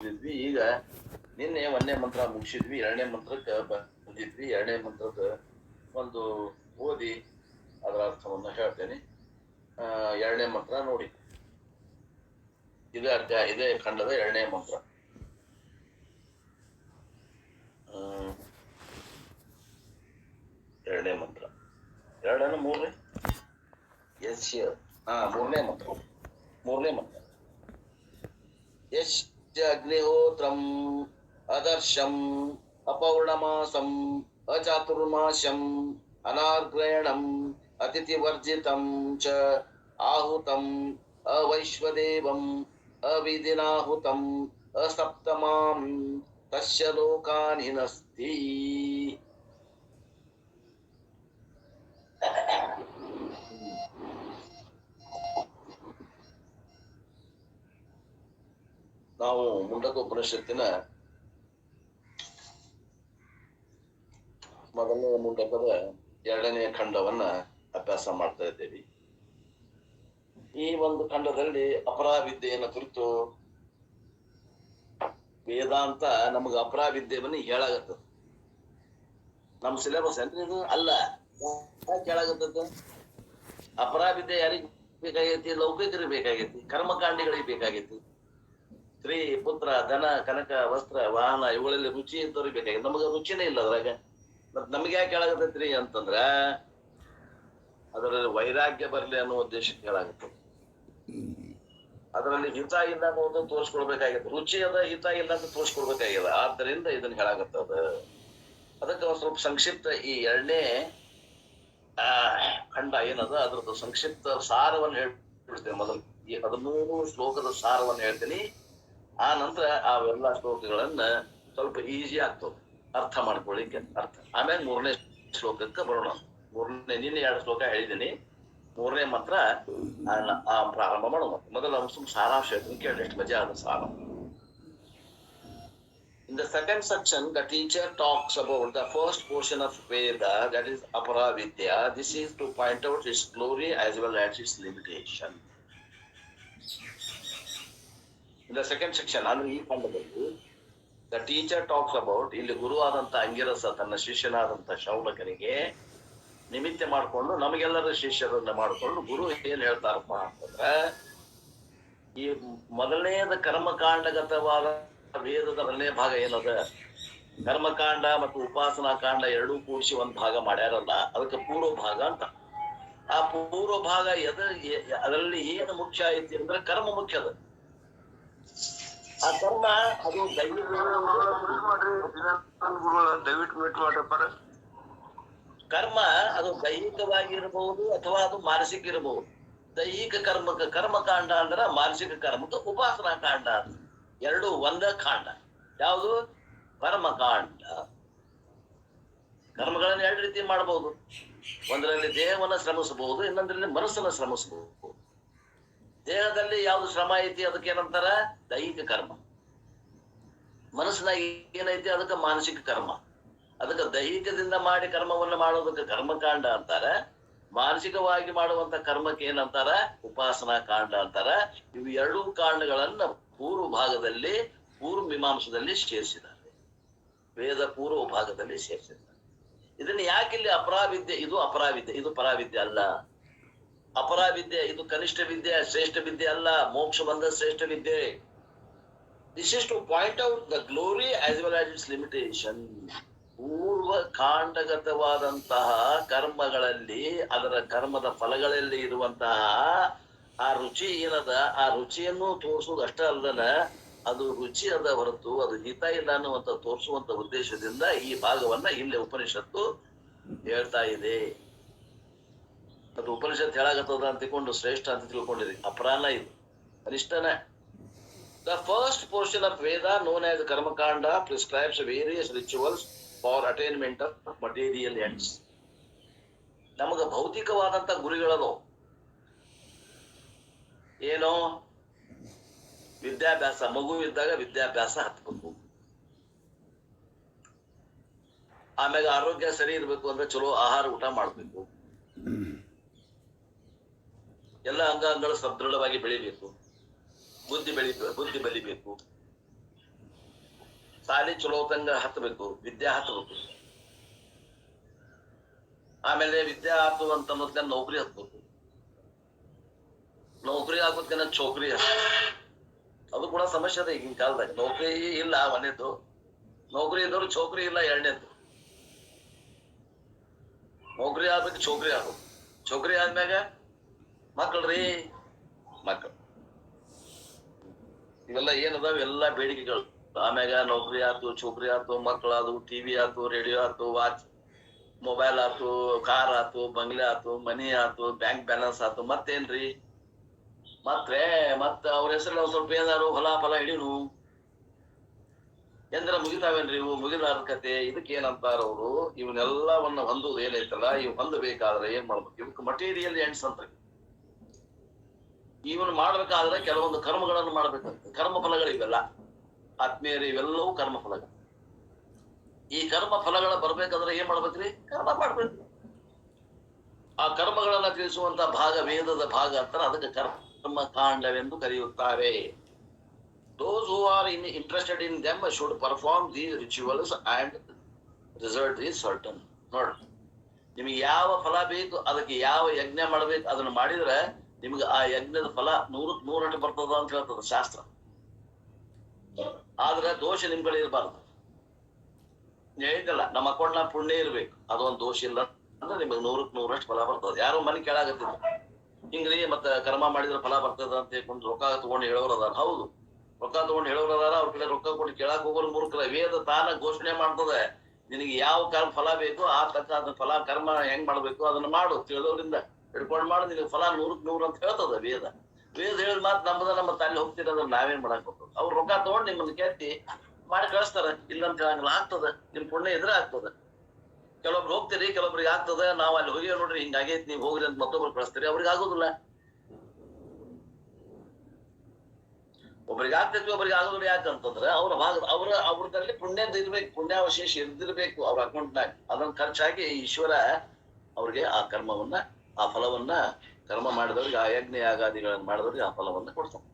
ಇದ್ವಿ. ಈಗ ನಿನ್ನೆ ಒಂದನೇ ಮಂತ್ರ ಮುಗಿಸಿದ್ವಿ, ಎರಡನೇ ಮಂತ್ರಕ್ಕೆ ಬಂದಿದ್ವಿ. ಎರಡನೇ ಮಂತ್ರದ ಒಂದು ಓದಿ ಅದರ ಅರ್ಥವನ್ನು ಹೇಳ್ತೇನೆ. ಎರಡನೇ ಮಂತ್ರ ನೋಡಿ, ಇದೇ ಖಂಡದ ಎರಡನೇ ಮಂತ್ರ. ಎರಡನೇ ಮಂತ್ರ ಎರಡನ ಮೂರನೇ ಮೂರನೇ ಮಂತ್ರ. ಅಗ್ನಿಹೋತ್ರಂ ಅದರ್ಶಂ ಅಪೌರ್ಣಮಾಸಂ ಅಚಾತುರ್ಮಾಸ್ಯಂ ಅನಾರ್ಗ್ರಯಣಂ ಅತಿಥಿವರ್ಜಿತಂ ಚ ಆಹುತಂ ಅವೈಶ್ವದೇವಂ ಅವಿದಿನಾಹುತಂ ಅಸಪ್ತಮಾಂ ತಸ್ಯ ಲೋಕಾನಿನಸ್ತಿ. ನಾವು ಮುಂಡಕ ಉಪನಿಷತ್ತಿನ ಮೊದಲನೇ ಮುಂಡಕದ ಎರಡನೇ ಖಂಡವನ್ನ ಅಭ್ಯಾಸ ಮಾಡ್ತಾ ಇದ್ದೇವೆ. ಈ ಒಂದು ಖಂಡದಲ್ಲಿ ಅಪರಾವಿದ್ಯೆಯನ್ನು ಕುರಿತು ವೇದಾಂತ ನಮಗ ಅಪರಾವಿದ್ಯೆಯನ್ನು ಹೇಳಾಗತ್ತದ. ನಮ್ಮ ಸಿಲೆಬಸ್ ಏನ್ರಿ ಇದು? ಅಲ್ಲ, ಕೇಳಾಗತ್ತದ. ಅಪರಾವಿದ್ಯೆ ಯಾರಿಗೆ ಬೇಕಾಗೈತಿ? ಲೌಕಿಕರಿಗೆ ಬೇಕಾಗೈತಿ, ಕರ್ಮಕಾಂಡಿಗಳಿಗೆ ಬೇಕಾಗೈತಿ. ಸ್ತ್ರೀ, ಪುತ್ರ, ಧನ, ಕನಕ, ವಸ್ತ್ರ, ವಾಹನ ಇವುಗಳಲ್ಲಿ ರುಚಿ ಇದ್ದವ್ರಿಗೆ ಬೇಕಾಗಿದೆ. ನಮಗ ರುಚಿನೇ ಇಲ್ಲ ಅದ್ರಾಗ. ನಮ್ಗೆ ಯಾಕೆ ಹೇಳಾಗತ್ತೈತ್ರಿ ಅಂತಂದ್ರ ಅದರಲ್ಲಿ ವೈರಾಗ್ಯ ಬರ್ಲಿ ಅನ್ನೋ ಉದ್ದೇಶಕ್ಕೆ ಹೇಳಾಗತ್ತೆ. ಅದರಲ್ಲಿ ಹಿತ ಇಲ್ಲ ಅನ್ನೋದು ತೋರಿಸ್ಕೊಳ್ಬೇಕಾಗಿದೆ. ರುಚಿ ಅದ, ಹಿತ ಇಲ್ಲ ಅಂತ ತೋರಿಸ್ಕೊಳ್ಬೇಕಾಗಿದೆ. ಆದ್ದರಿಂದ ಇದನ್ನ ಹೇಳಾಗತ್ತದ. ಅದಕ್ಕೆ ಒಂದ್ ಸ್ವಲ್ಪ ಸಂಕ್ಷಿಪ್ತ ಈ ಎರಡನೇ ಖಂಡ ಏನದ ಅದ್ರದ್ದು ಸಂಕ್ಷಿಪ್ತ ಸಾರವನ್ನು ಹೇಳ್ಬಿಡ್ತೇನೆ. ಮೊದಲು ಈ 13 ಶ್ಲೋಕದ ಸಾರವನ್ನು ಹೇಳ್ತೀನಿ. ಆ ನಂತರ ಅವೆಲ್ಲ ಶ್ಲೋಕಗಳನ್ನ ಸ್ವಲ್ಪ ಈಸಿ ಆಗ್ತದೆ ಅರ್ಥ ಮಾಡ್ಕೊಳ್ಳಿಕ್ಕೆ. ಆಮೇಲೆ 3ನೇ ಶ್ಲೋಕಕ್ಕೆ ಬರೋಣ. ನಿನ್ನೆ 2 ಶ್ಲೋಕ ಹೇಳಿದ್ದೀನಿ. 3ನೇ ಮಂತ್ರ ಪ್ರಾರಂಭ ಮಾಡೋಣ. ಮೊದಲ ಸಾರಾಂಶ ಹೇಳ್ತೀನಿ, ಕೇಳಿ ಎಷ್ಟು ಮಜಾ ಆದ ಸಾರ. In the second section, the teacher talks about the first portion of Veda, that is Aparavidya. This is to point out its glory as well as its limitation. In the second section, ಅಂದ್ರೆ ಈ ಖಂಡದಲ್ಲಿ the teacher talks about, ಇಲ್ಲಿ ಗುರುವಾದಂತ ಅಂಗಿರಸ ತನ್ನ ಶಿಷ್ಯನಾದಂತ ಶೌನಕನಿಗೆ ನಿಮಿತ್ತ ಮಾಡಿಕೊಂಡು ನಮಗೆಲ್ಲರ ಶಿಷ್ಯರನ್ನ ಮಾಡಿಕೊಂಡು ಗುರು ಏನ್ ಹೇಳ್ತಾರಪ್ಪ ಅಂತಂದ್ರ, ಈ ಮೊದಲನೇದ ಕರ್ಮಕಾಂಡಗತವಾದ ವೇದದ ಮೊದಲನೇ ಭಾಗ ಏನದ, ಕರ್ಮಕಾಂಡ ಮತ್ತು ಉಪಾಸನಾ ಕಾಂಡ ಎರಡೂ ಕೂಡಿಸಿ ಒಂದ್ ಭಾಗ ಮಾಡ್ಯಾರಲ್ಲ, ಅದಕ್ಕೆ ಪೂರ್ವ ಭಾಗ ಅಂತ. ಆ ಪೂರ್ವ ಭಾಗ ಅದರಲ್ಲಿ ಏನು ಮುಖ್ಯ ಐತಿ ಅಂದ್ರೆ ಕರ್ಮ ಮುಖ್ಯ ಅದ. ಆ ಕರ್ಮ ಅದು ಕರ್ಮ ಅದು ದೈಹಿಕವಾಗಿ ಇರಬಹುದು ಅಥವಾ ಅದು ಮಾನಸಿಕ ಇರಬಹುದು. ದೈಹಿಕ ಕರ್ಮಕಾಂಡ ಅಂದ್ರ ಮಾನಸಿಕ ಕರ್ಮಕ್ಕೆ ಉಪಾಸನಾ ಕಾಂಡ ಅಂತ ಎರಡು ಒಂದ ಕಾಂಡ. ಯಾವುದು? ಕರ್ಮಕಾಂಡ. ಕರ್ಮಗಳನ್ನ 2 ರೀತಿ ಮಾಡಬಹುದು. ಒಂದರಲ್ಲಿ ದೇಹವನ್ನ ಶ್ರಮಿಸಬಹುದು, ಇನ್ನೊಂದರಲ್ಲಿ ಮನಸ್ಸನ್ನ ಶ್ರಮಿಸಬಹುದು. ದೇಹದಲ್ಲಿ ಯಾವ್ದು ಶ್ರಮ ಐತಿ ಅದಕ್ಕೆ ಏನಂತಾರ? ದೈಹಿಕ ಕರ್ಮ. ಮನಸ್ಸಿನಾಗ ಏನೈತಿ ಅದಕ್ಕೆ ಮಾನಸಿಕ ಕರ್ಮ. ಅದಕ್ಕೆ ದೈಹಿಕದಿಂದ ಮಾಡಿ ಕರ್ಮವನ್ನ ಮಾಡೋದಕ್ಕೆ ಕರ್ಮಕಾಂಡ ಅಂತಾರ. ಮಾನಸಿಕವಾಗಿ ಮಾಡುವಂತ ಕರ್ಮಕ್ಕೆ ಏನಂತಾರ? ಉಪಾಸನಾ ಕಾಂಡ ಅಂತಾರ. ಇವು 2 ಕಾಂಡಗಳನ್ನ ಪೂರ್ವ ಭಾಗದಲ್ಲಿ ಪೂರ್ವ ಮೀಮಾಂಸದಲ್ಲಿ ಸೇರಿಸಿದ್ದಾರೆ. ವೇದ ಪೂರ್ವ ಭಾಗದಲ್ಲಿ ಸೇರಿಸಿದ್ದಾರೆ. ಇದನ್ನ ಯಾಕಿಲ್ಲಿ ಅಪರಾವಿದ್ಯೆ, ಇದು ಅಪರಾವಿದ್ಯೆ, ಇದು ಪರಾವಿದ್ಯೆ ಅಲ್ಲ. ಅಪರಾವಿದ್ಯೆ ಇದು ಕನಿಷ್ಠ ವಿದ್ಯೆ, ಶ್ರೇಷ್ಠ ವಿದ್ಯೆ ಅಲ್ಲ. ಮೋಕ್ಷ ಬಂದ ಶ್ರೇಷ್ಠ ವಿದ್ಯೆ. This is to point out the glory as well as its limitation. ಪೂರ್ವ ಕಾಂಡಗತವಾದಂತಹ ಕರ್ಮಗಳಲ್ಲಿ, ಅದರ ಕರ್ಮದ ಫಲಗಳಲ್ಲಿ ಇರುವಂತಹ ಆ ರುಚಿ ಏನದ, ಆ ರುಚಿಯನ್ನು ತೋರಿಸುವುದು ಅಷ್ಟೇ ಅಲ್ಲದನ ಅದು ರುಚಿ ಅದ ಹೊರತು ಅದು ಹಿತ ಇಲ್ಲ ಅನ್ನುವಂತ ತೋರಿಸುವಂತ ಉದ್ದೇಶದಿಂದ ಈ ಭಾಗವನ್ನ ಇಲ್ಲಿ ಉಪನಿಷತ್ತು ಹೇಳ್ತಾ ಇದೆ. ಅದು ಉಪನಿಷತ್ ಹೇಳಾಗತ್ತದ ಅಂತ ತಿಳ್ಕೊಂಡು ಶ್ರೇಷ್ಠ ಅಂತ ತಿಳ್ಕೊಂಡಿರಿ. ಅಪರಾನ ಇದು, ಕನಿಷ್ಠನ. The first portion of Veda, known as Karmakanda, prescribes various rituals for attainment of material ends. ನಮಗ ಭೌತಿಕವಾದಂತ ಗುರಿಗಳದು. ಏನೋ ವಿದ್ಯಾಭ್ಯಾಸ, ಮಗು ಇದ್ದಾಗ ವಿದ್ಯಾಭ್ಯಾಸ ಹತ್ಬೇಕು. ಆಮ್ಯಾಗ ಆರೋಗ್ಯ ಸರಿ ಇರ್ಬೇಕು ಅಂದ್ರೆ ಚಲೋ ಆಹಾರ ಊಟ ಮಾಡ್ಬೇಕು. ಎಲ್ಲ ಅಂಗಾಂಗಗಳು ಸದೃಢವಾಗಿ ಬೆಳಿಬೇಕು. ಬುದ್ಧಿ ಬಲಿಬೇಕು. ಸಾಲಿ ಚಲೋತಂಗ ಹತ್ತಬೇಕು, ವಿದ್ಯಾ ಹತ್ತಬೇಕು. ಆಮೇಲೆ ವಿದ್ಯಾ ಆತು ಅಂತ ಅನ್ನೋದ್ಕ ನೌಕರಿ ಹತ್ಬೇಕು. ನೌಕರಿ ಆಗೋದ್ಕನ ಚೌಕರಿ ಅದು ಕೂಡ ಸಮಸ್ಯೆ ಅದ ಈಗಿನ ಕಾಲದಾಗ. ನೌಕರಿ ಇಲ್ಲ ಒಂದೇದ್ದು, ನೌಕರಿ ಇದ್ದವ್ರು ಚೌಕರಿ ಇಲ್ಲ ಎರಡನೇದ್ದು. ನೌಕರಿ ಆಗ್ಬೇಕು, ಚೌಕರಿ ಆಗ್ಬೇಕು. ಚೌಕರಿ ಆದ್ಮ್ಯಾಗ ಮಕ್ಕಳ್ರಿ, ಮಕ್ಕಳು ಇವೆಲ್ಲ ಏನದಾವ ಎಲ್ಲ ಬೇಡಿಕೆಗಳು. ಆಮ್ಯಾಗ ನೌಕರಿ ಆತು, ಚೌಕರಿ ಆತು, ಮಕ್ಕಳಾದು, ಟಿವಿ ಆತು, ರೇಡಿಯೋ ಆತು, ವಾಚ್, ಮೊಬೈಲ್ ಆತು, ಕಾರ್ ಆತು, ಬಂಗ್ಲೆ ಆತು, ಮನಿ ಆತು, ಬ್ಯಾಂಕ್ ಬ್ಯಾಲೆನ್ಸ್ ಆತು, ಮತ್ತೇನ್ರಿ ಮತ್ತ ಅವ್ರ ಹೆಸರಲ್ಲಿ ಒಂದ್ ಸ್ವಲ್ಪ ಏನಾರು ಹೊಲ ಫಲ ಹಿಡೀನು ಎಂದ್ರ ಮುಗಿತಾವೇನ್ರಿ ಇವು? ಮುಗಿದಾರ ಕತೆ. ಇದಕ್ಕೆ ಏನಂತಾರ ಅವರು, ಇವನ್ನೆಲ್ಲವನ್ನ ಹೊಂದುದು ಏನೈತಲ್ಲ, ಇವ್ ಹೊಂದಬೇಕಾದ್ರೆ ಏನ್ ಮಾಡ್ಬೇಕು? ಇವಕ್ಕೆ ಮಟೀರಿಯಲ್ ಎಂಡ್ಸ್ ಅಂತ. ಇವನ್ ಮಾಡ್ಬೇಕಾದ್ರೆ ಕೆಲವೊಂದು ಕರ್ಮಗಳನ್ನು ಮಾಡ್ಬೇಕಂತ. ಕರ್ಮ ಫಲಗಳು ಇವೆಲ್ಲ ಆತ್ಮೀಯರು, ಇವೆಲ್ಲವೂ ಕರ್ಮ ಫಲಗಳು. ಈ ಕರ್ಮ ಫಲಗಳ ಬರ್ಬೇಕಾದ್ರೆ ಏನ್ ಮಾಡ್ಬೇಕ್ರಿ? ಕರ್ಮ ಮಾಡ್ಬೇಕು. ಆ ಕರ್ಮಗಳನ್ನ ತಿಳಿಸುವಂತ ಭಾಗ ವೇದದ ಭಾಗ ಅಂತಾರೆ. ಅದಕ್ಕೆ ಕರ್ಮ ಕಾಂಡವೆಂದು ಕರೆಯುತ್ತಾರೆ. Those who are interested in them should perform these rituals and result is certain. ನೋಡ್ರಿ, ನಿಮಗೆ ಯಾವ ಫಲ ಬೇಕು, ಅದಕ್ಕೆ ಯಾವ ಯಜ್ಞ ಮಾಡ್ಬೇಕು, ಅದನ್ನ ಮಾಡಿದ್ರೆ ನಿಮ್ಗೆ ಆ ಯಜ್ಞದ ಫಲ 100% ಬರ್ತದ ಅಂತ ಹೇಳ್ತದ ಶಾಸ್ತ್ರ. ಆದ್ರೆ ದೋಷ ನಿಮ್ ಕಡೆ ಇರಬಾರ್ದು. ಹೇಳಿದ್ದಲ್ಲ, ನಮ್ಮ ಅಕೌಂಟ್ನ ಪುಣ್ಯ ಇರ್ಬೇಕು, ಅದೊಂದು ದೋಷ ಇಲ್ಲ ಅಂದ್ರೆ ನಿಮ್ಗೆ 100% ಫಲ ಬರ್ತದ. ಯಾರೋ ಮನೆ ಕೇಳಾಗತ್ತಿಲ್ಲ, ಹಿಂಗ್ರಿ ಮತ್ತೆ ಕರ್ಮ ಮಾಡಿದ್ರೆ ಫಲ ಬರ್ತದ ಅಂತ ಹೇಳ್ಕೊಂಡು ರೊಕ್ಕ ತಗೊಂಡು ಹೇಳೋರು ಅದಾರ. ಹೌದು, ರೊಕ್ಕ ತಗೊಂಡು ಹೇಳೋರು ಅದಾರ. ಅವ್ರ ಕಡೆ ರೊಕ್ಕ ಕೊಟ್ಟು ಕೇಳಾಕ್ ಹೋಗೋರು ಮೂರ್ಖರ. ವೇದ ತಾನ ಘೋಷಣೆ ಮಾಡ್ತದೆ, ನಿನಗೆ ಯಾವ ಕರ್ಮ ಫಲ ಬೇಕು ಆ ತಕ್ಕ ಅದ ಫಲ ಕರ್ಮ ಹೆಂಗ್ ಮಾಡ್ಬೇಕು ಅದನ್ನ ಮಾಡು, ತಿಳಿದವರಿಂದ ಹಿಡ್ಕೊಂಡು ಮಾಡು, ನಿನಗೆ ಫಲ 100% ಅಂತ ಹೇಳ್ತದ ವೇದ. ವೇದ ಹೇಳಿದ ಮಾತು ನಮ್ಮದ ನಮ್ಮ ತಲೆ ಹೋಗ್ತಿರೋದ್ರ ನಾವೇನ್ ಮಾಡಕ್ ಹೋಗ್ತದೆ? ಅವ್ರು ರೊಕ್ಕ ತಗೊಂಡು ನಿಮ್ಮನ್ನ ಕೆತ್ತಿ ಮಾಡಿ ಕಳಿಸ್ತಾರ. ಇಲ್ಲಂತ ಹೇಳಂಗಿಲ್ಲ, ಆಗ್ತದ. ನಿಮ್ ಪುಣ್ಯ ಇದ್ರೆ ಆಗ್ತದ. ಕೆಲವೊಬ್ರು ಹೋಗ್ತೀರಿ, ಕೆಲವೊಬ್ರಿಗೆ ಆಗ್ತದ. ನಾವ್ ಅಲ್ಲಿ ಹೋಗಿ ನೋಡ್ರಿ ಹಿಂಗಾಗೈತಿ, ನೀವ್ ಹೋಗ್ರಿ ಅಂತ ಮತ್ತೊಬ್ರು ಕಳಿಸ್ತೀರಿ, ಅವ್ರಿಗೆ ಆಗೋದಿಲ್ಲ. ಒಬ್ರಿಗೆ ಆಗ್ತೈತಿ, ಒಬ್ರಿಗೆ ಆಗೋದಿಲ್ಲ. ಯಾಕಂತಂದ್ರೆ ಅವ್ರದಲ್ಲಿ ಪುಣ್ಯದ ಇರ್ಬೇಕು, ಪುಣ್ಯಾವಶೇಷ ಇರ್ದಿರ್ಬೇಕು ಅವ್ರ ಅಕೌಂಟ್ನಾಗ. ಅದನ್ನ ಖರ್ಚಾಗಿ ಈಶ್ವರ ಅವ್ರಿಗೆ ಆ ಕರ್ಮವನ್ನ, ಆ ಫಲವನ್ನ, ಕರ್ಮ ಮಾಡಿದವ್ರಿಗೆ, ಆ ಯಜ್ಞ ಯಾಗಾದಿಗಳನ್ನ ಮಾಡಿದವ್ರಿಗೆ ಆ ಫಲವನ್ನ ಕೊಡ್ತಾನೆ.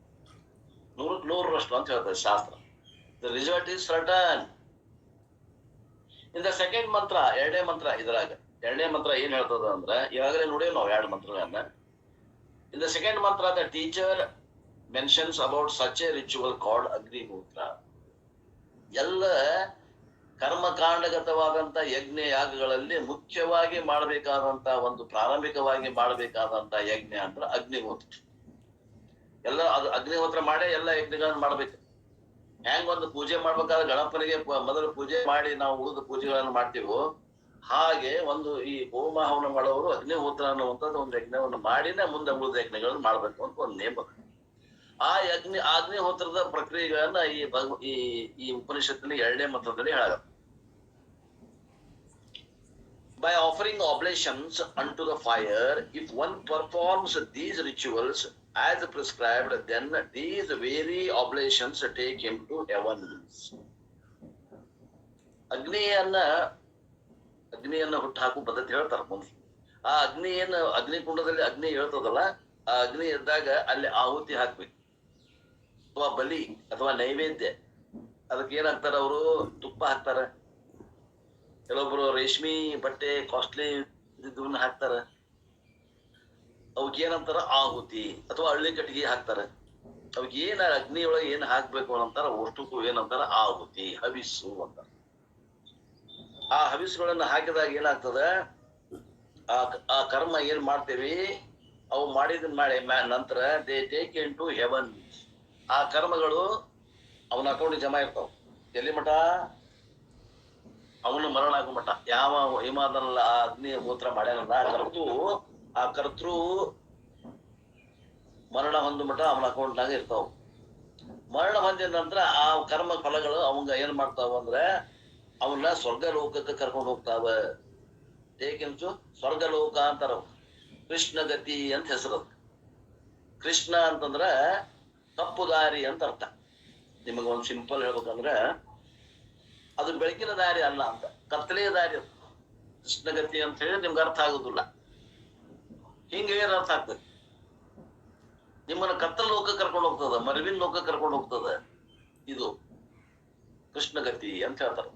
100% ಅಂತ ಹೇಳ್ತಾರೆ ಶಾಸ್ತ್ರ. The result is certain. In the second ಮಂತ್ರ, ಎರಡನೇ ಮಂತ್ರ ಇದ್ರಾಗ, ಎರಡನೇ ಮಂತ್ರ ಏನ್ ಹೇಳ್ತದ ಅಂದ್ರೆ, ಈಗಾಗಲೇ ನೋಡೇವ್ ನಾವು 2 ಮಂತ್ರಗಳನ್ನ. ಇನ್ ದ ಸೆಕೆಂಡ್ ಮಂತ್ರ the teacher mentions about such a ritual called Agnihotra. ಎಲ್ಲ ಕರ್ಮಕಾಂಡಗತವಾದಂತ ಯಜ್ಞ ಯಾಗಗಳಲ್ಲಿ ಮುಖ್ಯವಾಗಿ ಮಾಡಬೇಕಾದಂತ ಒಂದು, ಪ್ರಾರಂಭಿಕವಾಗಿ ಮಾಡಬೇಕಾದಂತ ಯಜ್ಞ ಅಂದ್ರೆ ಅಗ್ನಿಹೋತ್ರ. ಎಲ್ಲ ಅದು ಅಗ್ನಿಹೋತ್ರ ಮಾಡೇ ಎಲ್ಲ ಯಜ್ಞಗಳನ್ನ ಮಾಡ್ಬೇಕು. ಹೆಂಗ್ ಒಂದು ಪೂಜೆ ಮಾಡ್ಬೇಕಾದ್ರೆ ಗಣಪನಿಗೆ ಮೊದಲು ಪೂಜೆ ಮಾಡಿ ನಾವು ಉಳಿದ ಪೂಜೆಗಳನ್ನು ಮಾಡ್ತೀವೋ, ಹಾಗೆ ಒಂದು ಈ ಹೋಮ ಹವನ ಮಾಡೋರು ಅಗ್ನಿಹೋತ್ರ ಅನ್ನುವಂಥದ್ದು ಒಂದು ಯಜ್ಞವನ್ನು ಮಾಡಿನೇ ಮುಂದೆ ಉಳಿದ ಯಜ್ಞಗಳನ್ನು ಮಾಡ್ಬೇಕು ಅಂತ ಒಂದು ನೇಮ. ಆ ಅಗ್ನಿಹೋತ್ರದ ಪ್ರಕ್ರಿಯೆಗಳನ್ನ ಈ ಉಪನಿಷತ್ತಿನ 2ನೇ ಮಂತ್ರದಲ್ಲಿ ಹೇಳಾಗ. By offering oblations unto the fire, if one performs these rituals as prescribed, then these very oblations take him to heaven. ಅಗ್ನಿಯನ್ನ ಹುಟ್ಟು ಹಾಕು ಪದ್ಧತಿ ಹೇಳ್ತಾರ ಮುಂದೆ. ಆ ಅಗ್ನಿಕುಂಡದಲ್ಲಿ ಅಗ್ನಿ ಹೇಳ್ತದಲ್ಲ, ಆ ಅಗ್ನಿ ಎದ್ದಾಗ ಅಲ್ಲಿ ಆಹುತಿ ಹಾಕ್ಬೇಕು, ಅಥವಾ ಬಲಿ ಅಥವಾ ನೈವೇದ್ಯ. ಅದಕ್ಕೆ ಏನಾಗ್ತಾರ ಅವರು? ತುಪ್ಪ ಹಾಕ್ತಾರ. ಕೆಲವೊಬ್ರು ರೇಷ್ಮಿ ಬಟ್ಟೆ ಕಾಸ್ಟ್ಲಿ ಇದನ್ನ ಹಾಕ್ತಾರ. ಅವಕ್ ಏನಂತಾರ? ಆಹುತಿ. ಅಥವಾ ಹಳ್ಳಿ ಕಟ್ಟಿಗೆ ಹಾಕ್ತಾರ. ಅವಕ್ ಏನ ಅಗ್ನಿಯೊಳಗೆ ಏನ್ ಹಾಕ್ಬೇಕು ಅಂತಾರ, ಅಷ್ಟಕ್ಕೂ ಏನಂತಾರ? ಆಹುತಿ, ಹವಿಸ್ಸು ಅಂತಾರ. ಆ ಹವಿಸ್ಸುಗಳನ್ನ ಹಾಕಿದಾಗ ಏನಾಗ್ತದ? ಆ ಕರ್ಮ ಏನ್ ಮಾಡ್ತೇವಿ, ಅವು ಮಾಡಿದನ್ ಮಾಡಿ ನಂತರ they take into heaven. ಆ ಕರ್ಮಗಳು ಅವನ ಅಕೌಂಟ್ ಜಮಾ ಇರ್ತಾವ. ಎಲ್ಲಿ ಮಠ? ಅವನು ಮರಣ ಆಗೋ ಮಠ. ಯಾವ ಹಿಮಾದಲ್ಲ ಆ ಅಗ್ನಿ ಹೋತ್ರ ಮಾಡ್ಯಾನಲ್ಲ, ಆ ಕರ್ತೃ ಮರಣ ಹೊಂದ ಮಠ ಅವನ ಅಕೌಂಟ್ನಾಗ ಇರ್ತಾವ. ಮರಣ ಹೊಂದಿದ ನಂತರ ಆ ಕರ್ಮ ಫಲಗಳು ಅವಂಗ ಏನ್ ಮಾಡ್ತಾವ ಅಂದ್ರೆ, ಅವನ್ನ ಸ್ವರ್ಗ ಲೋಕಕ್ಕೆ ಕರ್ಕೊಂಡು ಹೋಗ್ತಾವ. ಏಕೆಂಚು ಸ್ವರ್ಗ ಲೋಕ ಅಂತಾರ. ಕೃಷ್ಣ ಗತಿ ಅಂತ ಹೆಸರು. ಕೃಷ್ಣ ಅಂತಂದ್ರ ತಪ್ಪು ದಾರಿ ಅಂತ ಅರ್ಥ. ನಿಮಗ ಒಂದು ಸಿಂಪಲ್ ಹೇಳ್ಬೇಕಂದ್ರೆ, ಅದು ಬೆಳಕಿನ ದಾರಿ ಅಲ್ಲ ಅಂತ, ಕತ್ತಲೆಯ ದಾರಿ ಅದು. ಕೃಷ್ಣಗತಿ ಅಂತ ಹೇಳಿ ನಿಮ್ಗೆ ಅರ್ಥ ಆಗುದಿಲ್ಲ. ಹಿಂಗೆ ಏನ್ ಅರ್ಥ ಆಗ್ತದೆ? ನಿಮ್ಮನ್ನ ಕತ್ತಲ ಲೋಕ ಕರ್ಕೊಂಡು ಹೋಗ್ತದ, ಮರವಿನ ಲೋಕ ಕರ್ಕೊಂಡು ಹೋಗ್ತದ. ಇದು ಕೃಷ್ಣಗತಿ ಅಂತ ಹೇಳ್ತಾರೆ.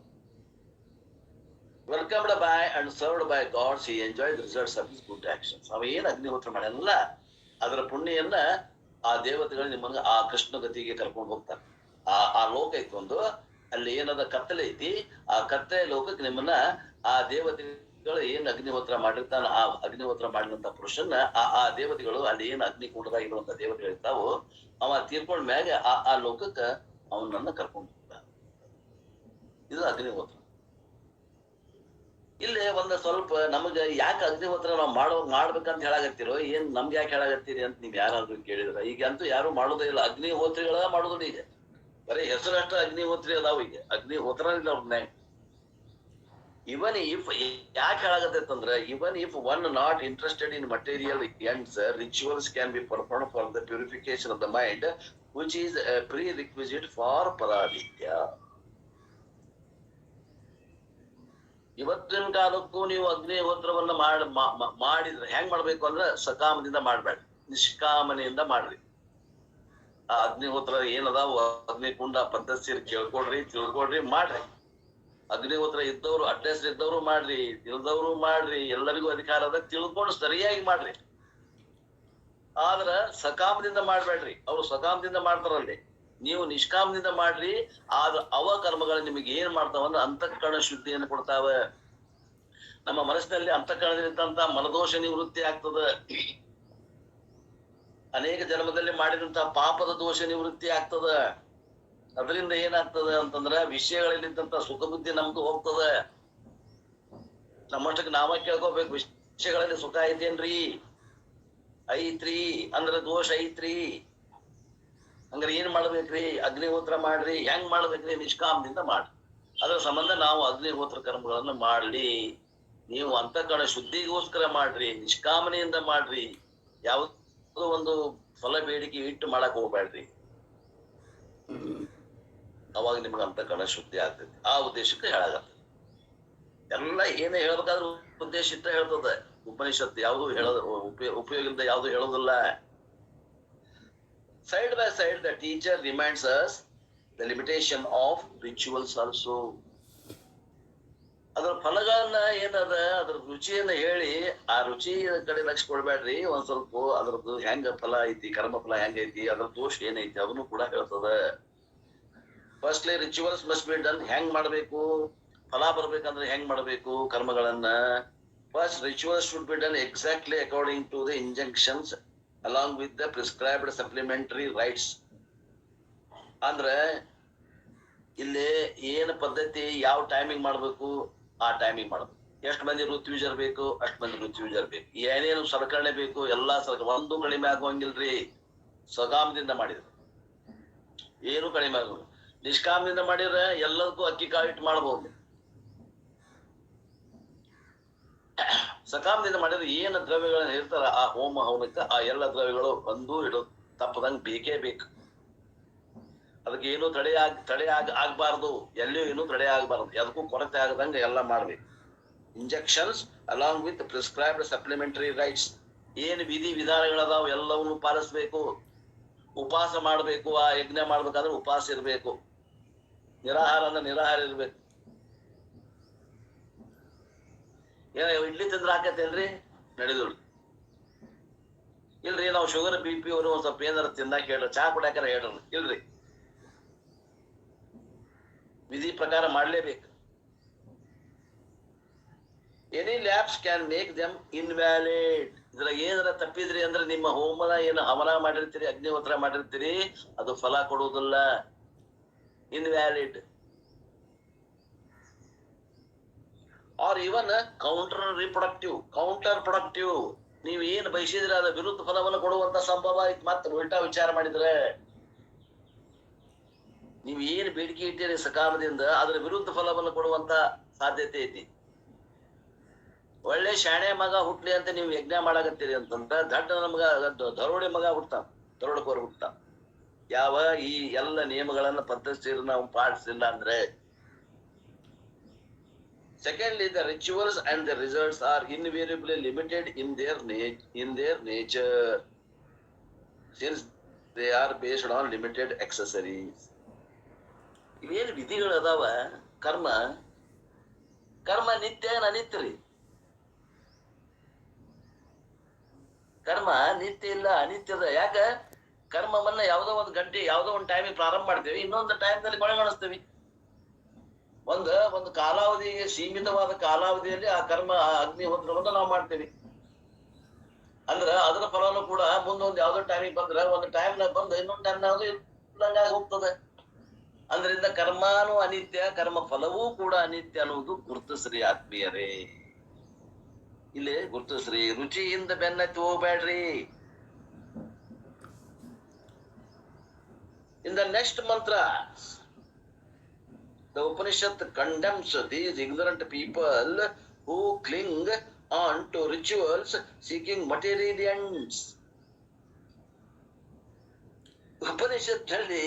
Welcomed by and served by gods he enjoyed results of his good actions. ಅವ ಏನ್ ಅಗ್ನಿಹೋತ್ರ ಮಾಡಲ್ಲ ಅದರ ಪುಣ್ಯನ್ನ ಆ ದೇವತೆಗಳು ನಿಮ್ಮನ್ನ ಆ ಕೃಷ್ಣಗತಿಗೆ ಕರ್ಕೊಂಡು ಹೋಗ್ತಾರೆ. ಆ ಲೋಕ ಐತೊಂದು, ಅಲ್ಲಿ ಏನದ ಕತ್ತಲೆ ಐತಿ, ಆ ಕತ್ತಲೆ ಲೋಕಕ್ಕೆ ನಿಮ್ಮನ್ನ ಆ ದೇವತೆಗಳು ಏನ್ ಅಗ್ನಿಹೋತ್ರ ಮಾಡಿರ್ತಾನ, ಆ ಅಗ್ನಿಹೋತ್ರ ಮಾಡಿದಂತ ಪುರುಷನ್ನ ಆ ದೇವತೆಗಳು ಅಲ್ಲಿ ಏನ್ ಅಗ್ನಿಕೂಟದಾಗ ಇರುವಂತ ದೇವತೆಗಳು ಇರ್ತಾವು, ಅವ ತೀರ್ಕೊಂಡ ಮ್ಯಾಗ ಆ ಲೋಕಕ್ಕ ಅವನನ್ನ ಕರ್ಕೊಂಡು ಹೋಗ್ತಾನ. ಇದು ಅಗ್ನಿಹೋತ್ರ. ಇಲ್ಲಿ ಒಂದ್ ಸ್ವಲ್ಪ ನಮಗ ಯಾಕೆ ಅಗ್ನಿಹೋತ್ರ ನಾವು ಮಾಡ್ಬೇಕಂತ ಹೇಳಾಗತ್ತಿರೋ, ಏನ್ ನಮ್ಗೆ ಯಾಕೆ ಹೇಳಾಗತ್ತೀರಿ ಅಂತ ನೀವ್ ಯಾರಾದ್ರೂ ಕೇಳಿದ್ರ, ಈಗ ಅಂತೂ ಯಾರು ಮಾಡೋದೇ ಇಲ್ಲ. ಅಗ್ನಿಹೋತ್ರಿಗಳ ಮಾಡೋದಿಲ್ಲ. ಈಗ ಬರೀ ಹೆಸರಷ್ಟ ಅಗ್ನಿಹೋತ್ರಿ ಅದಾವ. ಈಗ ಅಗ್ನಿಹೋತ್ರ ಇಲ್ಲ ಅವ್ರನ್ನ. ಇವನ್ ಇಫ್ ಯಾಕೆ ಹೇಳಾಗತ್ತಂದ್ರ, even if one not interested in material ends, rituals can be perform for the purification of the mind which is prerequisite for ಪರಾದಿತ್ಯ. ಇವತ್ತಿನ ಕಾಲಕ್ಕೂ ನೀವು ಅಗ್ನಿಹೋತ್ರವನ್ನ ಮಾಡಿದ್ರೆ ಹೆಂಗ್ ಮಾಡ್ಬೇಕು ಅಂದ್ರೆ ಸಕಾಮದಿಂದ ಮಾಡ್ಬೇಡ, ನಿಷ್ಕಾಮನೆಯಿಂದ ಮಾಡ್ರಿ. ಆ ಅಗ್ನಿಹೋತ್ರ ಏನದಾವ ಅಗ್ನಿಕುಂಡ ಪದ್ಧತಿ ಕೇಳ್ಕೊಡ್ರಿ, ತಿಳ್ಕೊಡ್ರಿ, ಮಾಡ್ರಿ. ಅಗ್ನಿಹೋತ್ರ ಇದ್ದವ್ರು ಅಡ್ರೆಸ್ ಇದ್ದವ್ರು ಮಾಡ್ರಿ, ಇಲ್ದವ್ರು ಮಾಡ್ರಿ, ಎಲ್ಲರಿಗೂ ಅಧಿಕಾರ ಅದ, ತಿಳ್ಕೊಂಡು ಸರಿಯಾಗಿ ಮಾಡ್ರಿ. ಆದ್ರ ಸಕಾಮದಿಂದ ಮಾಡ್ಬೇಡ್ರಿ. ಅವ್ರು ಸಕಾಮದಿಂದ ಮಾಡ್ತಾರಲ್ಲಿ, ನೀವು ನಿಷ್ಕಾಮದಿಂದ ಮಾಡ್ರಿ. ಆದ್ರ ಅವ ಕರ್ಮಗಳು ನಿಮಗೆ ಏನ್ ಮಾಡ್ತಾವಂದ್ರೆ ಅಂತಃಕರಣ ಶುದ್ಧಿಯನ್ನು ಕೊಡ್ತಾವ. ನಮ್ಮ ಮನಸ್ಸಿನಲ್ಲಿ ಅಂತಃಕರಣದಲ್ಲಿದ್ದಂತ ಮನದೋಷ ನಿವೃತ್ತಿ ಆಗ್ತದ. ಅನೇಕ ಜನ್ಮದಲ್ಲಿ ಮಾಡಿದಂತ ಪಾಪದ ದೋಷ ನಿವೃತ್ತಿ ಆಗ್ತದ. ಅದರಿಂದ ಏನಾಗ್ತದ ಅಂತಂದ್ರ ವಿಷಯಗಳಲ್ಲಿದ್ದಂತ ಸುಖ ಬುದ್ಧಿ ನಮ್ದು ಹೋಗ್ತದ. ನಮ್ಮಷ್ಟಕ್ಕೆ ನಾವ ಕೇಳ್ಕೋಬೇಕು, ವಿಷಯಗಳಲ್ಲಿ ಸುಖ ಐತೇನ್ರಿ? ಐತ್ರಿ ಅಂದ್ರೆ ದೋಷ ಐತ್ರಿ. ಹಂಗಾರೆ ಏನ್ ಮಾಡ್ಬೇಕ್ರಿ? ಅಗ್ನಿಹೋತ್ರ ಮಾಡ್ರಿ. ಹೆಂಗ್ ಮಾಡ್ಬೇಕ್ರಿ? ನಿಷ್ಕಾಮದಿಂದ ಮಾಡ್ರಿ. ಅದರ ಸಂಬಂಧ ನಾವು ಅಗ್ನಿಹೋತ್ರ ಕರ್ಮಗಳನ್ನ ಮಾಡ್ಲಿ. ನೀವು ಅಂತಃಕರಣ ಶುದ್ಧಿಗೋಸ್ಕರ ಮಾಡ್ರಿ, ನಿಷ್ಕಾಮನೆಯಿಂದ ಮಾಡ್ರಿ. ಯಾವುದೋ ಒಂದು ಫಲ ಬೇಡಿಕೆ ಇಟ್ಟು ಮಾಡಕ್ ಹೋಗ್ಬೇಡ್ರಿ. ಅವಾಗ ನಿಮ್ಗೆ ಅಂತಃಕರಣ ಶುದ್ಧಿ ಆಗ್ತೈತಿ. ಆ ಉದ್ದೇಶಕ್ಕೆ ಹೇಳಾಗತ್ತೆ. ಎಲ್ಲ ಏನೇ ಹೇಳ್ಬೇಕಾದ್ರೂ ಉದ್ದೇಶ ಇಷ್ಟ ಹೇಳ್ತದೆ. ಉಪನಿಷತ್ತು ಯಾವುದು ಹೇಳೋದು ಉಪಯೋಗದಿಂದ ಯಾವುದು ಹೇಳೋದಿಲ್ಲ. Side by side, the teacher reminds us the limitation of rituals also. ಅದರ ಫಲಗಳನ್ನ ಏನದ, ಅದ್ರ ರುಚಿಯನ್ನ ಹೇಳಿ, ಆ ರುಚಿ ಕಡೆ ಲಕ್ಷ ಕೊಡ್ಬೇಡ್ರಿ. ಒಂದ್ ಸ್ವಲ್ಪ ಅದ್ರದ್ದು ಹೆಂಗ ಫಲ ಐತಿ, ಕರ್ಮ ಫಲ ಹೆಂಗ ಐತಿ, ಅದ್ರ ದೋಷ ಏನೈತಿ ಅದನ್ನು ಕೂಡ ಹೇಳ್ತದ. Firstly rituals must be done. ಹೆಂಗ್ ಮಾಡ್ಬೇಕು, ಫಲ ಬರ್ಬೇಕಂದ್ರೆ ಹೆಂಗ್ ಮಾಡ್ಬೇಕು ಕರ್ಮಗಳನ್ನ. First rituals should be done exactly according to the injunctions along with the prescribed supplementary rights. ಅಂದ್ರೆ ಇಲ್ಲಿ ಏನ್ ಪದ್ಧತಿ, ಯಾವ ಟೈಮಿಂಗ್ ಮಾಡ್ಬೇಕು ಆ ಟೈಮಿಂಗ್ ಮಾಡ್ಬೇಕು. ಎಷ್ಟು ಮಂದಿ ಋತ್ವಿಜರ್ ಬೇಕು ಅಷ್ಟು ಮಂದಿ ಋತ್ವಿಜರ್ ಬೇಕು. ಏನೇನು ಸಲಕರಣೆ ಬೇಕು ಎಲ್ಲಾ ಒಂದು ಕಡಿಮೆ ಆಗೋಂಗಿಲ್ರಿ. ಸಕಾಮದಿಂದ ಮಾಡಿದ್ರೆ ಏನು ಕಡಿಮೆ ಆಗೋದು. ನಿಷ್ಕಾಮದಿಂದ ಮಾಡಿದ್ರೆ ಎಲ್ಲದಕ್ಕೂ ಅಕ್ಕಿ ಕಾಳು ಇಟ್ಟು ಮಾಡ್ಬೋದು. ಸಕಾಮದಿಂದ ಮಾಡಿದ್ರೆ ಏನು ದ್ರವ್ಯಗಳನ್ನ ಇರ್ತಾರ ಆ ಹೋಮ ಹವನಕ್ಕ ಆ ಎಲ್ಲ ದ್ರವ್ಯಗಳು ಒಂದು ಇಡೋದು ತಪ್ಪದಂಗ್ ಬೇಕೇ ಬೇಕು. ಅದಕ್ಕೆ ಏನು ತಡೆ ಆಗ್ಬಾರ್ದು. ಎಲ್ಲಿಯೂ ಏನು ತಡೆ ಆಗ್ಬಾರ್ದು. ಅದಕ್ಕೂ ಕೊರತೆ ಆಗದಂಗ ಎಲ್ಲ ಮಾಡ್ಬೇಕು. Injections along with prescribed supplementary rights. ಏನ್ ವಿಧಿ ವಿಧಾನಗಳದಾವ್ ಎಲ್ಲವನ್ನೂ ಪಾಲಿಸ್ಬೇಕು. ಉಪವಾಸ ಮಾಡ್ಬೇಕು. ಆ ಯಜ್ಞ ಮಾಡ್ಬೇಕಾದ್ರೆ ಉಪವಾಸ ಇರ್ಬೇಕು. ನಿರಾಹಾರ ಅಂದ್ರೆ ನಿರಾಹಾರ ಇರ್ಬೇಕು. ಏನ ಇಡ್ಲಿ ತಿಂದ್ರೆ ಹಾಕತ್ತೇನ್ರಿ? ನಡೆದೋಳು ಇಲ್ರಿ. ನಾವು ಶುಗರ್ BP ಅವರು ಒಂದ್ ಸ್ವಲ್ಪ ಏನಾರ ತಿನ್ನಾಕ ಹೇಳ್ರಿ, ಚಹಾ ಕುಡಿಯಾಕಾರ ಹೇಳ್ರಿ. ಇಲ್ರಿ, ವಿಧಿ ಪ್ರಕಾರ ಮಾಡ್ಲೇಬೇಕು. Any lapse can make them invalid. ಇದ್ರಾಗ ಏನಾರ ತಪ್ಪಿದ್ರಿ ಅಂದ್ರೆ ನಿಮ್ಮ ಹೋಮನ ಏನು ಹವನ ಮಾಡಿರ್ತೀರಿ, ಅಗ್ನಿಹೋತ್ರ ಮಾಡಿರ್ತೀರಿ, ಅದು ಫಲ ಕೊಡುವುದಿಲ್ಲ. ಇನ್ವ್ಯಾಲಿಡ್. ಆರ್ ಇವನ್ ಕೌಂಟರ್ ಪ್ರೊಡಕ್ಟಿವ್. ನೀವ್ ಏನ್ ಬಯಸಿದ್ರೆ ಅದ ವಿರುದ್ಧ ಫಲವನ್ನು ಕೊಡುವಂತ ಸಂಭವ ಐತಿ. ಮತ್ತೆ ಉಲ್ಟಾ ವಿಚಾರ ಮಾಡಿದ್ರೆ ನೀವ್ ಏನ್ ಬೇಡಿಕೆ ಇಟ್ಟಿರಿ ಸಕಾಮದಿಂದ ಅದ್ರ ವಿರುದ್ಧ ಫಲವನ್ನು ಕೊಡುವಂತ ಸಾಧ್ಯತೆ ಐತಿ. ಒಳ್ಳೆ ಶಾಣೆ ಮಗ ಹುಟ್ಲಿ ಅಂತ ನೀವು ಯಜ್ಞ ಮಾಡಾಕತ್ತೀರಿ ಅಂತಂದ್ರ ದಡ್ಡ ನಮಗ ದರೋಡೆ ಮಗ ಹುಡ್ತಾನ, ದರೋಡೆಕೋರ್ ಹುಡ್ತಾನ. ಯಾವ ಈ ಎಲ್ಲ ನಿಯಮಗಳನ್ನ ಪದ್ಧತಿ ನಾವು ಪಾಲಿಸಿಲ್ಲ ಅಂದ್ರೆ. Secondly, the rituals and the results are invariably limited in their nature, since they are based on limited accessories. ಇವೇನು ವಿಧಿಗಳು ಅದಾವ ಕರ್ಮ ಕರ್ಮ ನಿತ್ಯ ಏನ್ ಅನಿತ್ಯ ರೀ? ಕರ್ಮ ನಿತ್ಯ ಇಲ್ಲ, ಅನಿತ್ಯದ. ಯಾಕ? ಕರ್ಮವನ್ನ ಯಾವ್ದೋ ಒಂದು ಗಂಟೆ ಯಾವ್ದೋ ಒಂದು ಟೈಮಿಗೆ ಪ್ರಾರಂಭ ಮಾಡ್ತೇವಿ, ಇನ್ನೊಂದು ಟೈಮ್ದಲ್ಲಿ ಕೊನೆಗೊಳಿಸ್ತೀವಿ. ಒಂದು ಕಾಲಾವಧಿಗೆ ಸೀಮಿತವಾದ ಕಾಲಾವಧಿಯಲ್ಲಿ ಆ ಕರ್ಮ ಅಗ್ನಿಹೋತ್ರವನ್ನು ನಾವು ಮಾಡ್ತೇವಿ. ಅಂದ್ರ ಅದರ ಫಲನೂ ಕೂಡ ಮುಂದೊಂದು ಯಾವ್ದೋ ಟೈಮಿಗೆ ಬಂದ್ರೆ ಒಂದು ಟೈಮ್ನಾಗ ಬಂದು ಇನ್ನೊಂದು ಟೈಮ್ನಾಗ ಇಲ್ಲಂಗಾಗಿ ಹೋಗ್ತದೆ. ಅಂದ್ರಿಂದ ಕರ್ಮಾನು ಅನಿತ್ಯ, ಕರ್ಮ ಫಲವೂ ಕೂಡ ಅನಿತ್ಯ ಅನ್ನುವುದು ಗುರುತಿಸ್ರಿ ಆತ್ಮೀಯರೇ. ಇಲ್ಲಿ ಗುರುತಿಸ್ರಿ, ರುಚಿಯಿಂದ ಬೆನ್ನತ್ತಿ ಹೋಗ್ಬೇಡ್ರಿ. In the next mantra, the Upanishad condemns these ignorant people who cling on to rituals seeking material ends. ಉಪನಿಷತ್ನಲ್ಲಿ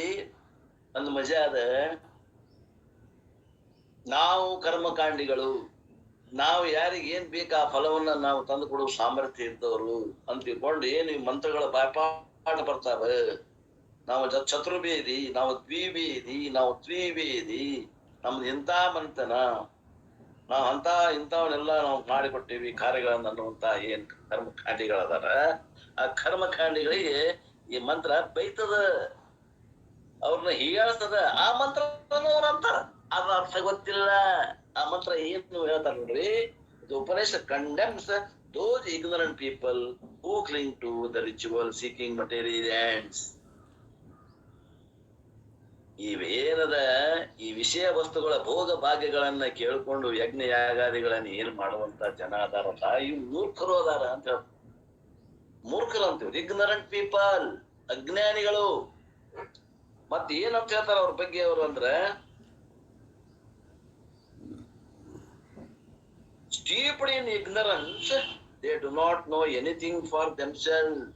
ಒಂದು ಮಜಾ ಅದ. ನಾವು ಕರ್ಮಕಾಂಡಿಗಳು, ನಾವು ಯಾರಿಗೆ ಏನ್ ಬೇಕು ಆ ಫಲವನ್ನ ನಾವು ತಂದು ಕೊಡುವ ಸಾಮರ್ಥ್ಯ ಇದ್ದವರು ಅಂತ ತಿಳ್ಕೊಂಡು ಏನು ಈ ಮಂತ್ರಗಳ ಬಾಯ್ಪಾಠ ಬರ್ತಾವ. ನಾವು ಚತುರ್ವೇದಿ, ನಾವು ದ್ವಿವೇದಿ, ನಾವು ತ್ರಿವೇದಿ, ನಮ್ದು ಇಂಥ ಮಂತನ, ನಾವು ಇಂಥವನ್ನೆಲ್ಲ ನಾವು ಮಾಡಿಕೊಟ್ಟೇವಿ ಕಾರ್ಯಗಳನ್ನ ಅನ್ನುವಂತ ಏನ್ ಕರ್ಮಕಾಂಡಿಗಳದಾರ, ಆ ಕರ್ಮಕಾಂಡಿಗಳಿಗೆ ಈ ಮಂತ್ರ ಬೈತದ, ಅವ್ರನ್ನ ಹೀಯಾಳಿಸ್ತದ. ಆ ಮಂತ್ರ ಅವ್ರ ಅಂತಾರ, ಅದ್ರ ಅರ್ಥ ಗೊತ್ತಿಲ್ಲ. ಆ ಮಂತ್ರ ಏನು ಹೇಳ್ತಾರ ನೋಡ್ರಿ. The Upanishad condemns those ignorant people who cling to the ritual seeking material ends. ಇವೇನದ ಈ ವಿಷಯ ವಸ್ತುಗಳ ಭೋಗ ಭಾಗ್ಯಗಳನ್ನ ಕೇಳ್ಕೊಂಡು ಯಜ್ಞ ಯಾಗಾದಿಗಳನ್ನ ಏನ್ ಮಾಡುವಂತ ಜನ ಅದಾರಲ್ಲ, ಇವ್ ಮೂರ್ಖರು ಅದಾರ ಅಂತ ಹೇಳ್ತಾರೆ. ಮೂರ್ಖರು ಅಂತೀವಿ, ಇಗ್ನರೆಂಟ್ ಪೀಪಲ್, ಅಜ್ಞಾನಿಗಳು. ಮತ್ ಏನಂತ ಹೇಳ್ತಾರ ಅವ್ರ ಬಗ್ಗೆ ಅವರು ಅಂದ್ರೆ, steeped in ignorance, they do not know anything for themselves.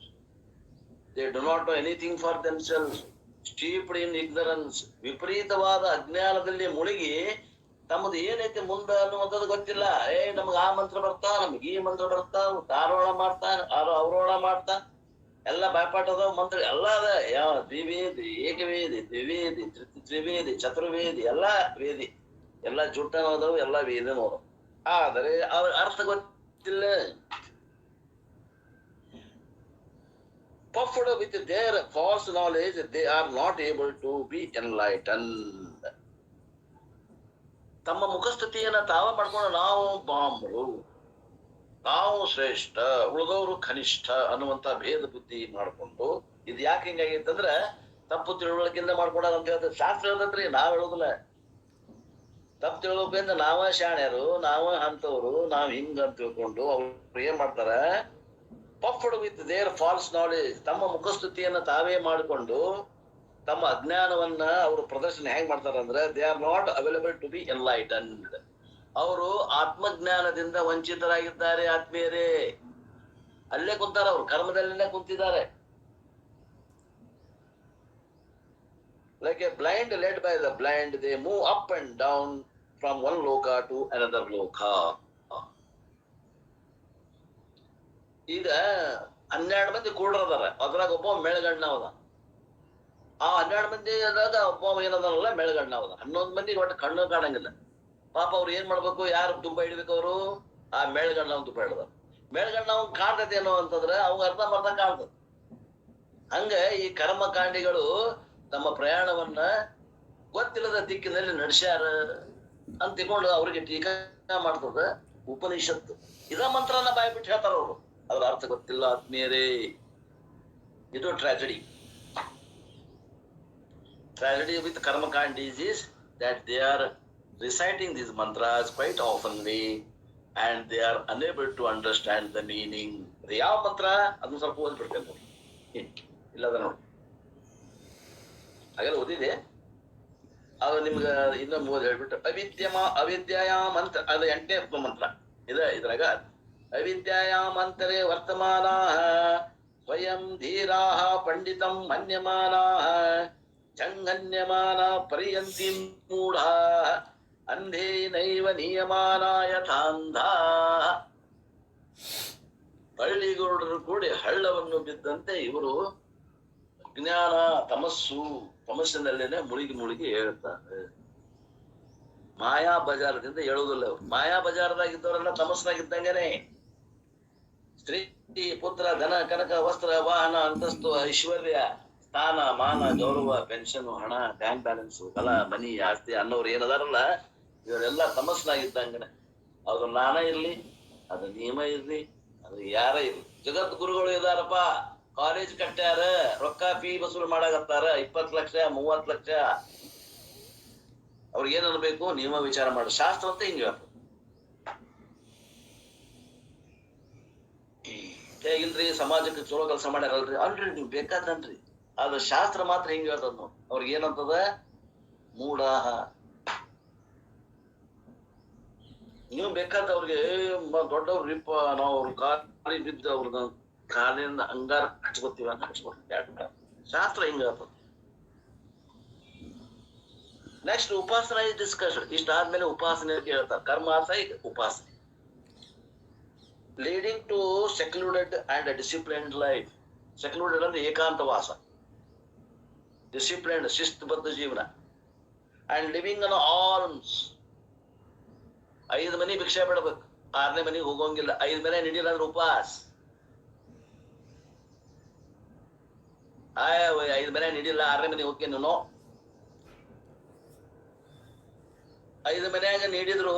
They do not know anything for themselves. Steeped in ignorance, ವಿಪರೀತವಾದ ಅಜ್ಞಾನದಲ್ಲಿ ಮುಳುಗಿ ತಮ್ಮದು ಏನೈತೆ ಮುಂದ ಅನ್ನುವಂಥದ್ದು ಗೊತ್ತಿಲ್ಲ. ನಮ್ಗೆ ಆ ಮಂತ್ರ ಬರ್ತಾ, ನಮ್ಗೆ ಈ ಮಂತ್ರ ಬರ್ತಾ, ದಾರೋಳ ಮಾಡ್ತಾ, ಅವರೋಳ ಮಾಡ್ತಾ, ಎಲ್ಲ ಬಾಯ್ಪಾಠದ ಮಂತ್ರ ಎಲ್ಲ ಅದ. ಯಾವ ದ್ವಿವೇದಿ, ಏಕವೇದಿ, ದ್ವಿವೇದಿ, ತ್ರಿವೇದಿ, ಚತುರ್ವೇದಿ, ಎಲ್ಲಾ ವೇದಿ, ಎಲ್ಲಾ ಜುಟ್ಟನೋದವು, ಎಲ್ಲಾ ವೇದನೋದವು. ಆದರೆ ಅವ್ರ ಅರ್ಥ ಗೊತ್ತಿಲ್ಲ. Puffed with their false knowledge, they are not able to be enlightened. ತಮ್ಮ ಮುಖಸ್ಥಿತಿಯನ್ನ ತಾವ ಮಾಡ್ಕೊಂಡು ನಾವು ಬಾಂಬರು, ನಾವು ಶ್ರೇಷ್ಠ, ಉಳಿದವರು ಕನಿಷ್ಠ ಅನ್ನುವಂತ ಭೇದ ಬುದ್ಧಿ ಮಾಡ್ಕೊಂಡು, ಇದು ಯಾಕೆ ಹಿಂಗಾಗೈತಂದ್ರ ತಪ್ಪು ತಿಳುವಳಿಕೆಯಿಂದ ಮಾಡ್ಕೊಂಡಾರ ಅಂತ ಹೇಳ್ತಾರೆ. ಶಾಸ್ತ್ರ ಹೇಳ್ತೈತ್ರಿ, ನಾವ್ ಹೇಳೋದಿಲ್ಲ. ತಪ್ಪು ತಿಳುವಳಿಕೆಯಿಂದ ನಾವ ಶಾಣ್ಯರು, ನಾವ ಅಂತವ್ರು, ನಾವ್ ಹಿಂಗ ಅಂತ ತಿಳ್ಕೊಂಡು ಅವ್ರು ಏನ್ ಮಾಡ್ತಾರ, puffed with their false knowledge, ತಮ್ಮ ಮುಖಸ್ತುತಿಯನ್ನ ತಾವೇ ಮಾಡಿಕೊಂಡು ತಮ್ಮ ಅಜ್ಞಾನವನ್ನ ಅವರು ಪ್ರದರ್ಶನ ಹೆಂಗ್ ಮಾಡ್ತಾರ ಅಂದ್ರೆ, they are not available to be enlightened. ಅವರು ಆತ್ಮಜ್ಞಾನದಿಂದ ವಂಚಿತರಾಗಿದ್ದಾರೆ ಆತ್ಮೀಯರೇ. ಅಲ್ಲೇ ಕುಂತಾರ, ಅವರು ಕರ್ಮದಲ್ಲೇ ಕುಂತಿದ್ದಾರೆ. Like a blind led by the blind, they move up and down from one loka to another loka. ಈಗ 12 ಮಂದಿ ಕೂಡ್ರದಾರ, ಅದ್ರಾಗ ಒಬ್ಬ ಮೇಳಗಣ್ಣ ಅದ. ಆ 12 ಮಂದಿ ಅದಾಗ ಒಬ್ಬ ಏನದಲ್ಲ ಮೇಳಗಣ್ಣ ಅದ. 11 ಮಂದಿ ಒಟ್ಟು ಕಣ್ಣು ಕಾಣಂಗಿಲ್ಲ. ಪಾಪ ಅವ್ರು ಏನ್ ಮಾಡ್ಬೇಕು, ಯಾರು ತುಂಬ ಹಿಡ್ಬೇಕು, ಅವರು ಆ ಮೇಳಗಣ್ಣ ತುಂಬ ಹಿಡ್ದ. ಮೇಳಗಣ್ಣ ಅವ್ನ್ ಕಾಣ್ತೈತಿ ಏನೋ ಅಂತಂದ್ರೆ ಅವಾಗ ಅರ್ಧ ಕಾಣ್ತದ. ಹಂಗ ಈ ಕರ್ಮಕಾಂಡಿಗಳು ತಮ್ಮ ಪ್ರಯಾಣವನ್ನ ಗೊತ್ತಿಲ್ಲದ ದಿಕ್ಕಿನಲ್ಲಿ ನಡೆಸ್ಯಾರ ಅಂತ ತಿಳ್ಕೊಂಡು ಅವ್ರಿಗೆ ಟೀಕಾ ಮಾಡ್ತದ ಉಪನಿಷತ್ತು. ಇದ ಮಂತ್ರನ ಬಾಯ್ಬಿಟ್ಟು ಹೇಳ್ತಾರ ಅವರು, ಅದ್ರ ಅರ್ಥ ಗೊತ್ತಿಲ್ಲ ಆತ್ಮೀಯರೇ. ಇದು tragedy. Tragedy with karmakandis is that they are reciting these mantras quite oftenly and they are unable to understand the meaning. ಯಾವ ಮಂತ್ರ ಅದನ್ನ ಸ್ವಲ್ಪ ಓದ್ಬಿಡ್ತೇನೆ ನೋಡಿ, ಇಲ್ಲದ ನೋಡಿ, ಹಾಗೆಲ್ಲ ಓದಿದೆ. ಅದು ನಿಮ್ಗ ಇನ್ನೊಂದು ಓದಿ ಹೇಳ್ಬಿಟ್ಟು, ಅವಿದ್ಯಾಯಾಮ್ ಅಂತ, ಅದು 8ನೇ ಮಂತ್ರ ಇದ್ರಾಗ, ಅವಿದ್ಯಾಯಾಮಂತರೇ ವರ್ತಮಾನಾಃ ಸ್ವಯಂ ಧೀರಾಃ ಪಂಡಿತಂ ಮನ್ಯಮಾನಾಃ ಜಂಗನ್ಯಮಾನ ಪರ್ಯಂತಿ ಮೂಢಾಃ ಅಂಧೇನೈವ ನಿಯಮಾನಾ ಯಥಾಂಧಾಃ. ಹಳ್ಳಿಗೌಡರು ಕೂಡಿ ಹಳ್ಳವನ್ನು ಬಿದ್ದಂತೆ ಇವರು ಅಜ್ಞಾನ ತಮಸ್ಸು ತಮಸ್ಸಿನಲ್ಲೇನೆ ಮುಳುಗಿ ಹೇಳ್ತಾರೆ. ಮಾಯಾ ಬಜಾರದಿಂದ ಹೇಳುವುದಿಲ್ಲ ಅವ್ರು. ಮಾಯಾ ಬಜಾರದಾಗಿದ್ದವರೆಲ್ಲ ತಮಸ್ನಾಗಿದ್ದಂಗೆನೆ. ಸ್ತ್ರೀ, ಪುತ್ರ, ಧನ, ಕನಕ, ವಸ್ತ್ರ, ವಾಹನ, ಅಂತಸ್ತು, ಐಶ್ವರ್ಯ, ಸ್ಥಾನ, ಮಾನ, ಗೌರವ, ಪೆನ್ಷನ್, ಹಣ, ಬ್ಯಾಂಕ್ ಬ್ಯಾಲೆನ್ಸ್, ಹೊಲ, ಮನಿ, ಆಸ್ತಿ ಅನ್ನೋರು ಏನದಾರಲ್ಲ ಇವರೆಲ್ಲ ತಮಸ್ನಾಗಿದ್ದಂಗನೆ. ಅದು ನಾನ ಇರ್ಲಿ, ಅದು ನಿಯಮ ಇರ್ಲಿ, ಅದು ಯಾರ ಇರ್ಲಿ. ಜಗದ್ಗುರುಗಳು ಇದಾರಪ್ಪ, ಕಾಲೇಜ್ ಕಟ್ಟ್ಯಾರ, ರೊಕ್ಕ ಫೀ ವಸೂಲು ಮಾಡಾಕತ್ತಾರ, 20 ಲಕ್ಷ 30 ಲಕ್ಷ. ಅವ್ರಿಗೆ ಏನ್ ಅನ್ಬೇಕು? ನಿಯಮ ವಿಚಾರ ಮಾಡ ಶಾಸ್ತ್ರ ಅಂತ ಹಿಂಗ ಇಲ್ರಿ ಸಮಾಜಕ್ಕೆ ಚಲೋ ಕೆಲಸ ಮಾಡ್ಯಾರಲ್ರಿ, ಅಲ್ರಿ ನೀವ್ ಬೇಕಾದನ್ರಿ. ಆದ್ರ ಶಾಸ್ತ್ರ ಮಾತ್ರ ಹಿಂಗ ಹೇಳ್ತದ ನೋಡ್. ಅವ್ರಿಗೆ ಏನಂತದ? ಮೂಢಾಹ. ನೀವು ಬೇಕಾದ ಅವ್ರಿಗೆ ದೊಡ್ಡವ್ರಿಪ್ಪ, ನಾವು ಅವ್ರ ಕಾಲಿ ಬಿದ್ದು ಅವ್ರನ್ನ ಕಾಲಿಂದ ಅಂಗಾರ ಹಚ್ಕೋತೀವ ಅಂತ ಹಚ್ಕೊತೀವಿ. ಶಾಸ್ತ್ರ ಹಿಂಗ ಹೇಳ್ತದ. Next upasana is discussion. ಇಷ್ಟಾದ್ಮೇಲೆ ಉಪಾಸನೆ ಹೇಳ್ತಾರೆ. ಕರ್ಮ ಸೈಡ್ ಉಪಾಸನೆ leading to secluded and disciplined life. Secluded ಅಂದ್ರೆ ಏಕಾಂತವಾಸ, ಡಿಸಿಪ್ಲಿನ್ಡ್ ಶಿಸ್ತುಬದ್ಧ ಜೀವನ, ಅಂಡ್ ಲಿವಿಂಗ್ ಅನ್ ಆಲ್ಮ್ಸ್. 5 ಮನಿ ಭಿಕ್ಷೆ ಬಿಡ್ಬೇಕು, 6ನೇ ಮನಿಗೆ ಹೋಗೋಂಗಿಲ್ಲ. 5 ಮನೆ ನಿಡಿಲ್ಲ ಅಂದ್ರೆ ಉಪವಾಸ. 5 ಮನೆ ನಿಡಿಲ್ಲ, 6ನೇ ಮನೆಗೆ ಹೋಗ್ತೀನಿ ನಾನು. 5 ಮನ್ಯಾಗ ನೀಡಿದ್ರು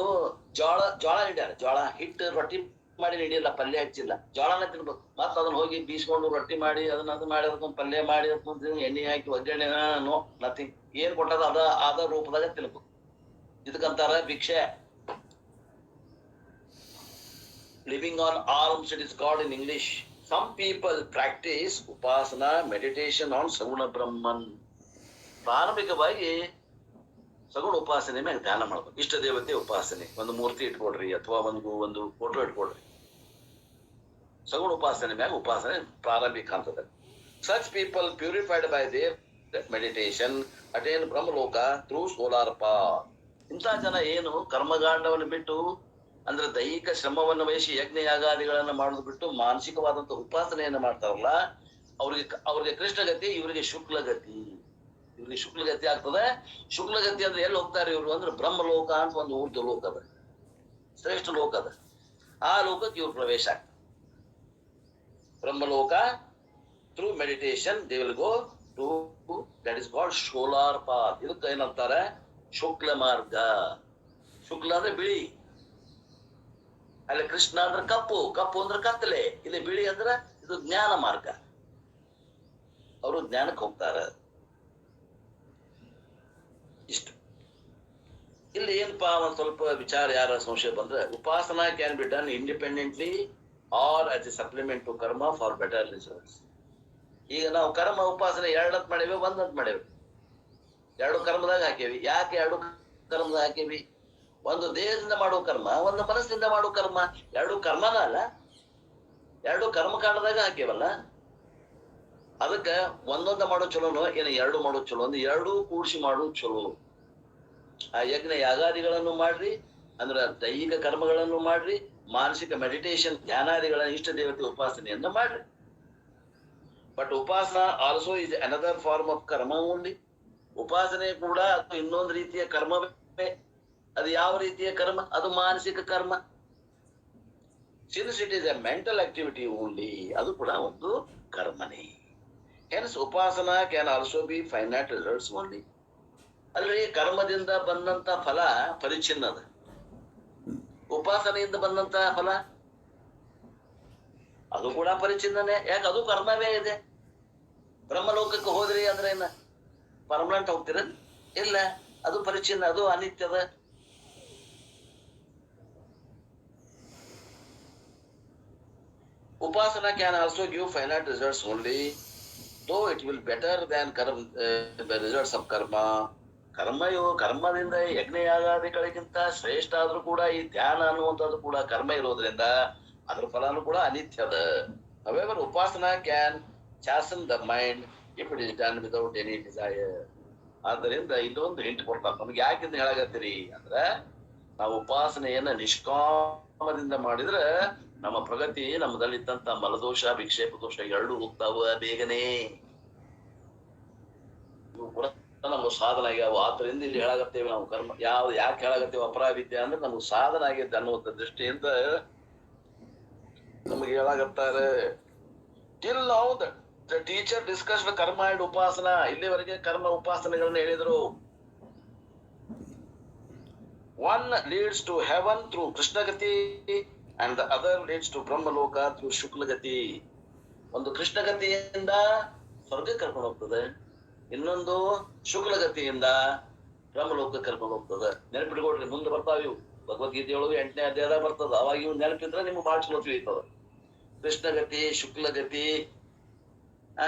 ಜೋಳ ನೀಡ್ಯಾರ. ಜೋಳ ಹಿಟ್ಟು ರೊಟ್ಟಿ ಮಾಡಿ ನೀಡಿಲ್ಲ, ಪಲ್ಯ ಹಚ್ಚಿಲ್ಲ. ಜೋಳನ ತಿನ್ಬೇಕು. ಮತ್ತ ಅದನ್ನ ಹೋಗಿ ಬೀಸ್ಕೊಂಡು ರೊಟ್ಟಿ ಮಾಡಿ ಅದನ್ನ ಮಾಡಿ ಅದಕ್ಕೊಂದು ಪಲ್ಯ ಮಾಡಿ ಅದಕ್ಕೊಂದು ಎಣ್ಣೆ ಹಾಕಿ ಒಗ್ಗರಣೆ ನೋ ನಥಿಂಗ್. ಏನ್ ಕೊಟ್ಟದ ಅದ ರೂಪದಾಗ ತಿನ್ಬೇಕು. ಇದಕ್ಕಂತಾರ ಭಿಕ್ಷೆ. Living on alms it is called in English. Some people practice upasana meditation on saguna Brahman. ಪ್ರಾರಂಭಿಕವಾಗಿ ಸಗುಣ ಉಪಾಸನೆ ಮ್ಯಾಗ ಧ್ಯಾನ ಮಾಡ್ಬೇಕು. ಇಷ್ಟ ದೇವತೆ ಉಪಾಸನೆ, ಒಂದು ಮೂರ್ತಿ ಇಟ್ಕೊಡ್ರಿ ಅಥವಾ ಒಂದು ಫೋಟೋ ಇಟ್ಕೊಡ್ರಿ. ಸಗುಣ ಉಪಾಸನೆ ಮ್ಯಾಗ ಉಪಾಸನೆ ಪ್ರಾರಂಭಿಕ ಹಂತದಲ್ಲಿ. Such people purified by their meditation attain Brahmaloka through solar path. ಇಂಥ ಜನ ಏನು ಕರ್ಮಗಾಂಡವನ್ನು ಬಿಟ್ಟು ಅಂದ್ರೆ ದೈಹಿಕ ಶ್ರಮವನ್ನು ವಹಿಸಿ ಯಜ್ಞ ಯಾಗಾದಿಗಳನ್ನ ಮಾಡೋದು ಬಿಟ್ಟು ಮಾನಸಿಕವಾದಂತ ಉಪಾಸನೆಯನ್ನ ಮಾಡ್ತಾರಲ್ಲ, ಅವ್ರಿಗೆ ಕೃಷ್ಣಗತಿ, ಇವರಿಗೆ ಶುಕ್ಲಗತಿ. ಇವ್ರಿಗೆ ಶುಕ್ಲಗತಿ ಆಗ್ತದೆ. ಶುಕ್ಲಗತಿ ಅಂದ್ರೆ ಎಲ್ಲಿ ಹೋಗ್ತಾರೆ ಇವ್ರು ಅಂದ್ರೆ ಬ್ರಹ್ಮಲೋಕ ಅಂತ ಒಂದು ಊರ್ದು ಲೋಕ ಅದ, ಶ್ರೇಷ್ಠ ಲೋಕ ಅದ. ಆ ಲೋಕಕ್ಕೆ ಇವ್ರು ಪ್ರವೇಶ ಆಗ್ತದೆ. Brahmaloka through meditation they will go to that is called solar path. ಇದಕ್ಕೆ ಏನಂತಾರೆ? ಶುಕ್ಲ ಮಾರ್ಗ. ಶುಕ್ಲ ಅಂದ್ರೆ ಬಿಳಿ, ಅಲ್ಲಿ ಕೃಷ್ಣ ಅಂದ್ರೆ ಕಪ್ಪು, ಕಪ್ಪು ಅಂದ್ರೆ ಕತ್ತಲೆ, ಇಲ್ಲಿ ಬಿಳಿ ಅಂದ್ರೆ ಇದು ಜ್ಞಾನ ಮಾರ್ಗ. ಅವರು ಜ್ಞಾನಕ್ಕೆ ಹೋಗ್ತಾರ. ಇಷ್ಟು. ಇಲ್ಲಿ ಏನಪ್ಪಾ ಒಂದ್ ಸ್ವಲ್ಪ ವಿಚಾರ ಯಾರ ಸಂಶಯ ಬಂದ್ರೆ, upasana can be done independently or as a supplement to karma for better results. ಈಗ ನಾವು ಕರ್ಮ ಉಪಾಸನೆ 2 ಅಂತ ಮಾಡೇವಿ, 1 ಅಂತ ಮಾಡೇವಿ. 2 ಕರ್ಮದಾಗ ಹಾಕೇವಿ. ಯಾಕೆ 2 ಕರ್ಮದಾಗ ಹಾಕೇವಿ? ಒಂದು ದೇಹದಿಂದ ಮಾಡೋ ಕರ್ಮ, ಒಂದು ಮನಸ್ಸಿಂದ ಮಾಡೋ ಕರ್ಮ. 2 ಕರ್ಮನ ಅಲ್ಲ, 2 ಕರ್ಮಕಾಂಡದಾಗ ಹಾಕೇವಲ್ಲ. ಅದಕ್ಕ ಒಂದೊಂದ ಮಾಡೋ ಚಲೋನು ಏನ 2 ಮಾಡೋ ಚಲೋ ಅಂದ್ರೆ 2 ಕೂಡಿಸಿ ಮಾಡೋದು ಚಲೋ. ಆ ಯಜ್ಞ ಯಾಗಾದಿಗಳನ್ನು ಮಾಡ್ರಿ, ಅಂದ್ರ ದೈಹಿಕ ಕರ್ಮಗಳನ್ನು ಮಾಡ್ರಿ, ಮಾನಸಿಕ ಮೆಡಿಟೇಷನ್ ಧ್ಯಾನಾದಿಗಳ ಇಷ್ಟ ದೇವತೆ ಉಪಾಸನೆಯನ್ನ ಮಾಡ್ರಿ. ಬಟ್ ಉಪಾಸನಾ also is another form of karma only. ಉಪಾಸನೆ ಕೂಡ ಅದು ಇನ್ನೊಂದು ರೀತಿಯ ಕರ್ಮವೇ. ಅದು ಯಾವ ರೀತಿಯ ಕರ್ಮ? ಅದು ಮಾನಸಿಕ ಕರ್ಮ. Since it is a mental activity only, ಅದು ಕೂಡ ಒಂದು ಕರ್ಮನೇ. Hence upasana can also be finite results only. ಅಲ್ರಿ ಕರ್ಮದಿಂದ ಬಂದಂತ ಫಲ ಪರಿಚ್ಛಿನ್ನದ, ಉಪಾಸನೆಯಿಂದ ಬಂದಂತ ಫಲ ಅದು ಕೂಡ ಪರಿಚ್ಛಿನ್ನನೆ. ಯಾಕೆ? ಅದು ಕರ್ಮವೇ ಇದೆ. ಬ್ರಹ್ಮಲೋಕಕ್ಕೆ ಹೋದ್ರಿ ಅಂದ್ರೆ ಏನ ಪರ್ಮನೆಂಟ್ ಹೋಗ್ತೀರ? ಇಲ್ಲ, ಅದು ಪರಿಚ್ಛಿನ್ನ, ಅದು ಅನಿತ್ಯದ. Upasana can also give finite results only, though it will better than the results of karma. ಕರ್ಮದಿಂದ ಯಜ್ಞಯಾಗಾದಿಗಳಿಗಿಂತ ಶ್ರೇಷ್ಠ ಆದ್ರೂ ಕೂಡ ಈ ಧ್ಯಾನ ಅನ್ನುವಂಥದ್ದು ಕೂಡ ಕರ್ಮ ಇರೋದ್ರಿಂದ ಅದ್ರ ಫಲನೂ ಕೂಡ ಅನಿತ್ಯದ. However, Upasana can chasten the mind if it is done without any desire. ಆದ್ದರಿಂದ ಇಲ್ಲೊಂದು ಹಿಂಟ್ ಕೊಡ್ತಾರೆ ನಮ್ಗೆ. ಯಾಕಿಂದ ಹೇಳಾಗತ್ತೀರಿ ಅಂದ್ರೆ, ನಾವು ಉಪಾಸನೆಯನ್ನ ನಿಷ್ಕಾಮದಿಂದ ಮಾಡಿದ್ರೆ ನಮ್ಮ ಪ್ರಗತಿ, ನಮ್ಮದಲ್ಲಿದ್ದಂತ ಮಲದೋಷ ವಿಕ್ಷೇಪ ದೋಷ 2 ಹೋಗ್ತಾವ ಬೇಗನೆ. ಇವು ಕೂಡ ನಮ್ಗೆ ಸಾಧನ ಆಗ್ಯಾವ. ಆದ್ರಿಂದ ಇಲ್ಲಿ ಹೇಳಾಗತ್ತೇವೆ ನಾವು ಕರ್ಮ ಯಾಕೆ ಹೇಳಾಗತ್ತೇವೆ ಅಪರಾವಿದ್ಯೆ ಅಂದ್ರೆ ನಮ್ಗೆ ಸಾಧನ ಆಗೈತೆ ಅನ್ನುವಂಥ ದೃಷ್ಟಿಯಿಂದ ನಮ್ಗೆ ಹೇಳಾಗತ್ತಾರೆ. Till now the teacher discuss karma and upasana. ಇಲ್ಲಿವರೆಗೆ ಕರ್ಮ ಉಪಾಸನೆಗಳನ್ನ ಹೇಳಿದ್ರು. One leads to heaven through Krishnagati and the other leads to Brahmaloka through Shuklagati. ಒಂದು ಕೃಷ್ಣಗತಿಯಿಂದ ಸ್ವರ್ಗಕ್ಕೆ ಕರ್ಕೊಂಡು ಹೋಗ್ತದೆ, ಇನ್ನೊಂದು ಶುಕ್ಲಗತಿಯಿಂದ ಬ್ರಹ್ಮಲೋಕ ಕರ್ಕೊಂಡು ಹೋಗ್ತದೆ. ನೆನಪಿಟ್ಕೊಡ್ರಿ, ಮುಂದೆ ಬರ್ತಾವ ಇವು. ಭಗವದ್ಗೀತೆಯೊಳಗೆ 8ನೇ ಅಧ್ಯಾಯದಾಗ ಬರ್ತದ. ಅವಾಗ ಇವು ನೆನಪಿದ್ರೆ ನಿಮ್ಗೆ ಭಾಳ ಚಲೋ ತಿಳಿತದ. ಕೃಷ್ಣಗತಿ, ಶುಕ್ಲಗತಿ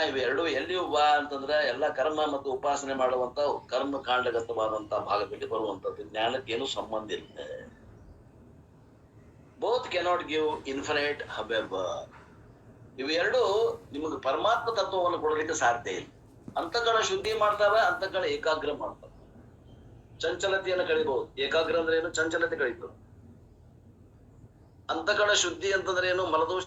ಇವೆರಡು ಎಲ್ಲಿಯೂ ಬಾ ಅಂತಂದ್ರೆ ಎಲ್ಲ ಕರ್ಮ ಮತ್ತು ಉಪಾಸನೆ ಮಾಡುವಂತ ಕರ್ಮ ಕಾಂಡಗತವಾದಂತ ಭಾಗದಲ್ಲಿ ಬರುವಂತದ್ದು. ಜ್ಞಾನಕ್ಕೆ ಏನು ಸಂಬಂಧ ಇಲ್ಲ. ಬೋತ್ ಕೆನಾಟ್ ಗಿವ್ ಇನ್ಫಿನೈಟ್ ಹಬೆಬ್. ಇವೆರಡು ನಿಮಗೆ ಪರಮಾತ್ಮ ತತ್ವವನ್ನು ಕೊಡಲಿಕ್ಕೆ ಸಾಧ್ಯ ಇಲ್ಲ. ಅಂತಕಳ ಶುದ್ಧಿ ಮಾಡ್ತಾವ, ಅಂತಕಳ ಏಕಾಗ್ರ ಮಾಡ್ತಾವ. ಚಂಚಲತೆಯನ್ನು ಕಳಿಬಹುದು. ಏಕಾಗ್ರ ಅಂದ್ರೆ ಏನು? ಚಂಚಲತೆ ಕಳೀತದೆ. ಅಂತಕಳ ಶುದ್ಧಿ ಅಂತಂದ್ರೆ ಏನು? ಮಲದೋಷ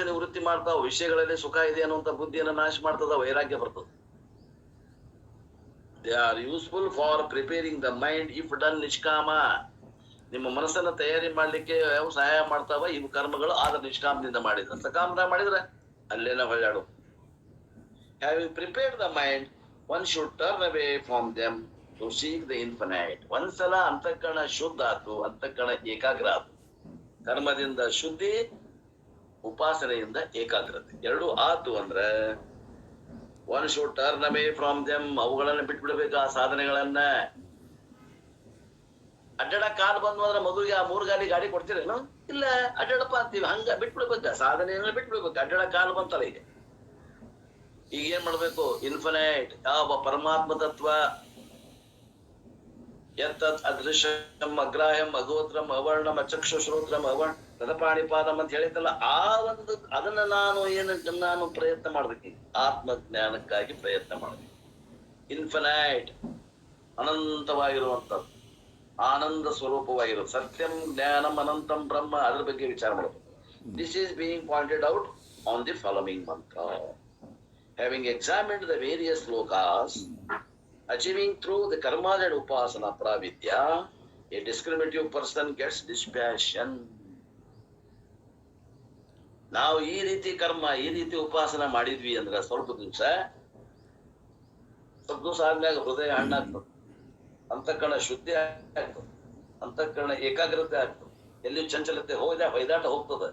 ನಿವೃತ್ತಿ ಮಾಡ್ತಾವ. ವಿಷಯಗಳಲ್ಲಿ ಸುಖ ಇದೆ ಅನ್ನುವಂತ ಬುದ್ಧಿಯನ್ನು ನಾಶ ಮಾಡ್ತದ, ವೈರಾಗ್ಯ ಬರ್ತದೆ. They are useful for preparing the mind if done ನಿಷ್ಕಾಮ. ನಿಮ್ಮ ಮನಸ್ಸನ್ನ ತಯಾರಿ ಮಾಡ್ಲಿಕ್ಕೆ ಸಹಾಯ ಮಾಡ್ತಾವ ಇವು ಕರ್ಮಗಳು. ಆದ್ರೆ ನಿಷ್ಕಾಮದಿಂದ ಮಾಡಿದ್ರೆ, ಸಕಾಮದಿಂದ ಮಾಡಿದ್ರೆ ಅಲ್ಲೇನ ಹೊಳ್ಳಾಡು. Having prepared the mind one should turn away from them to seek the infinite. ಒಂದ್ಸಲ ಅಂತಃಕರಣ ಶುದ್ಧ ಆತು, ಅಂತಃಕರಣ ಏಕಾಗ್ರ ಆತು. ಕರ್ಮದಿಂದ ಶುದ್ಧಿ, ಉಪಾಸನೆಯಿಂದ ಏಕಾಗ್ರತೆ ಎರಡು ಆತು ಅಂದ್ರೆ one should turn away from them. ಅವುಗಳನ್ನ ಬಿಟ್ಬಿಡ್ಬೇಕು, ಆ ಸಾಧನೆಗಳನ್ನ. ಅಡ್ಡಾಡ ಕಾಲ್ ಬಂದು ಅಂದ್ರೆ ಮಗುವಿಗೆ ಆ 3 ಗಾಲಿ ಗಾಡಿ ಕೊಡ್ತೀರೇನು? ಇಲ್ಲ, ಅಡ್ಡಾಡಪ್ಪ ಅಂತೀವಿ. ಹಂಗ ಬಿಟ್ಬಿಡ್ಬೇಕ, ಸಾಧನೆಯನ್ನ ಬಿಟ್ಬಿಡ್ಬೇಕು. ಅಡ್ಡಾಡ ಕಾಲ್ ಬಂತಲ್ಲ ಈಗ ಏನ್ ಮಾಡ್ಬೇಕು? ಇನ್ಫಿನೈಟ್ ಯಾವ ಪರಮಾತ್ಮ ತತ್ವ ಎತ್ತತ್ ಅದೃಶ್ಯಂ ಅಗ್ರಾಹ್ಯಂ ಅಗೋತ್ರಂ ಅವರ್ಣಂ ಅಚಕ್ಷು ಶ್ರೋತ್ರಂ ಅವರ್ಣ ತದಪಾಣಿಪಾದಂ ಅಂತ ಹೇಳಿದ್ದಲ್ಲ, ಆ ಒಂದು ಅದನ್ನ ನಾನು ಪ್ರಯತ್ನ ಮಾಡ್ಬೇಕು. ಆತ್ಮಜ್ಞಾನಕ್ಕಾಗಿ ಪ್ರಯತ್ನ ಮಾಡ್ಬೇಕು. ಇನ್ಫಿನೈಟ್ ಅನಂತವಾಗಿರುವಂಥದ್ದು, ಆನಂದ ಸ್ವರೂಪವಾಗಿರೋ ಸತ್ಯಂ ಜ್ಞಾನಂ ಅನಂತಂ ಬ್ರಹ್ಮ, ಅದ್ರ ಬಗ್ಗೆ ವಿಚಾರ ಮಾಡಬೇಕು. This is being pointed out on the following ಮಂತ್ರ. Having examined the various lokas, achieving through the karma and upasana pravidya, a discriminative person gets dispassion. ನಾವು ಈ ರೀತಿ ಕರ್ಮ, ಈ ರೀತಿ ಉಪಾಸನ ಮಾಡಿದ್ವಿ ಅಂದ್ರೆ ಸ್ವಲ್ಪ ದಿವಸ ಆದ್ಮ್ಯಾಗ ಹೃದಯ ಹಣ್ಣಾಗ್ತದೆ, ಅಂತಃಕರಣ ಶುದ್ಧಿ ಆಗ್ತದೆ, ಅಂತಃಕರಣ ಏಕಾಗ್ರತೆ ಆಗ್ತದೆ, ಎಲ್ಲಿ ಚಂಚಲತೆ ಹೊಯ್ದಾಟ ಹೋಗ್ತದೆ.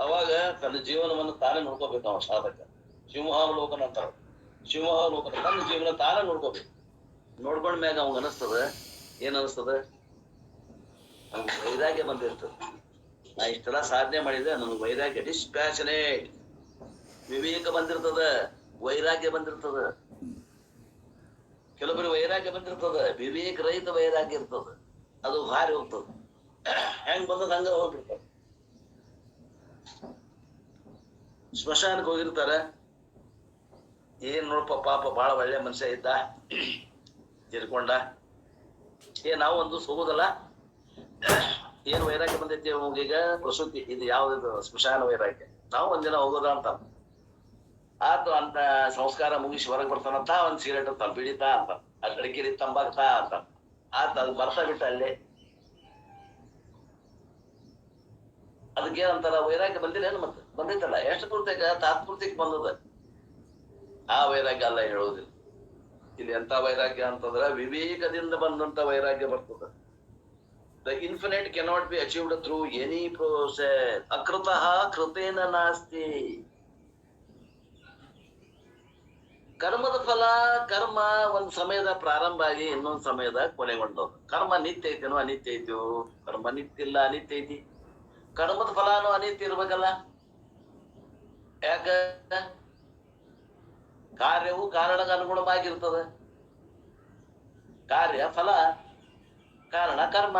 ಅವಾಗ ತನ್ನ ಜೀವನವನ್ನು ತಾನೇ ನೋಡ್ಕೋಬೇಕು ನಾವು ಸಾಧಕ. ಸಿಂಹಾವಲೋಕನ ಅಂತಾರ. ಸಿಂಹಾವಲೋಕನ ತನ್ನ ಜೀವನ ತಾನೇ ನೋಡ್ಕೋಬೇಕು. ನೋಡ್ಕೊಂಡ ಮ್ಯಾಗ ಅವಂಗ ಅನಿಸ್ತದ, ಏನ್ ಅನಿಸ್ತದ? ನಮ್ಗೆ ವೈರಾಗ್ಯ ಬಂದಿರ್ತದೆ. ನಾ ಇಷ್ಟೆಲ್ಲ ಸಾಧನೆ ಮಾಡಿದ್ರೆ ನಮ್ಗೆ ವೈರಾಗ್ಯ, ಡಿಸ್ಪ್ಯಾಷನೇಟ್. ವಿವೇಕ ಬಂದಿರ್ತದ, ವೈರಾಗ್ಯ ಬಂದಿರ್ತದ. ಕೆಲವೊಬ್ಬರು ವೈರಾಗ್ಯ ಬಂದಿರ್ತದ, ವಿವೇಕ ರಹಿತ ವೈರಾಗ್ಯ ಇರ್ತದ. ಅದು ಭಾರಿ ಹೋಗ್ತದ. ಹೆಂಗ್ ಬಂದದ ಹಂಗ ಹೋಗ್ಬಿಡ್ತದ. ಸ್ಮಶಾನಕ್ಕೆ ಹೋಗಿರ್ತಾರ. ಏನ್ ನೋಡಪ್ಪ ಪಾಪ ಬಹಳ ಒಳ್ಳೆ ಮನುಷ್ಯ ಇದ್ದ, ತೀರ್ಕೊಂಡ. ನಾವು ಒಂದು ಹೋಗುದಲ್ಲ, ಏನ್ ವೈರಾಗ್ಯ ಬಂದೈತಿ ಈಗ ಪ್ರಸೂತಿ, ಇದು ಯಾವ್ದು ಸ್ಮಶಾನ ವೈರಾಗ್ಯ. ನಾವು ಒಂದಿನ ಹೋಗೋದ ಅಂತ ಆತು. ಅಂತ ಸಂಸ್ಕಾರ ಮುಗಿಸಿ ಹೊರಗೆ ಬರ್ತಾನಂತ, ಒಂದ್ ಸಿಗರೇಟ್ ಅಂತ ಬಿಡಿತಾ ಅಂತ, ಅದ್ ಅಡಿಕೆರಿ ತಂಬಾಕ್ತಾ ಅಂತ ಆತ. ಅದು ಬರ್ತಾ ಬಿಟ್ಟ ಅಲ್ಲೇ. ಅದಕ್ಕೇನಂತಾರ? ವೈರಾಗ್ಯ ಬಂದಿಲ್ಲ ಏನು? ಮತ್ತೆ ಬಂದೈತಲ್ಲ, ಎಷ್ಟು ಪೂರ್ತಿಗ ತಾತ್ಪೂರ್ತಿಗೆ ಬಂದದ. ಆ ವೈರಾಗ್ಯ ಅಲ್ಲ ಹೇಳೋದಿಲ್ಲ. ಇಲ್ಲಿ ಎಂತ ವೈರಾಗ್ಯ ಅಂತಂದ್ರ ವಿವೇಕದಿಂದ ಬಂದಂತ ವೈರಾಗ್ಯ ಬರ್ತದ. The infinite cannot be achieved through any process. ಅಕೃತಃ ಕೃತೇನ ನಾಸ್ತಿ. ಕರ್ಮದ ಫಲ, ಕರ್ಮ ಒಂದ್ ಸಮಯದ ಪ್ರಾರಂಭ ಆಗಿ ಇನ್ನೊಂದ್ ಸಮಯದ ಕೊನೆಗೊಂಡದ್ದು. ಕರ್ಮ ನಿತ್ಯ ಐತೇನೋ ಅನಿತ್ಯ ಐತೋ? ಕರ್ಮ ನಿತ್ಯ ಇಲ್ಲ, ಅನಿತ್ಯ ಐತಿ. ಕರ್ಮದ ಫಲಾನು ಅನಿತ್ಯ ಇರ್ಬೇಕಲ್ಲ. ಯಾಕ? ಕಾರ್ಯವು ಕಾರಣಕ್ಕೆ ಅನುಗುಣವಾಗಿರ್ತದೆ. ಕಾರ್ಯ ಫಲ, ಕಾರಣ ಕರ್ಮ.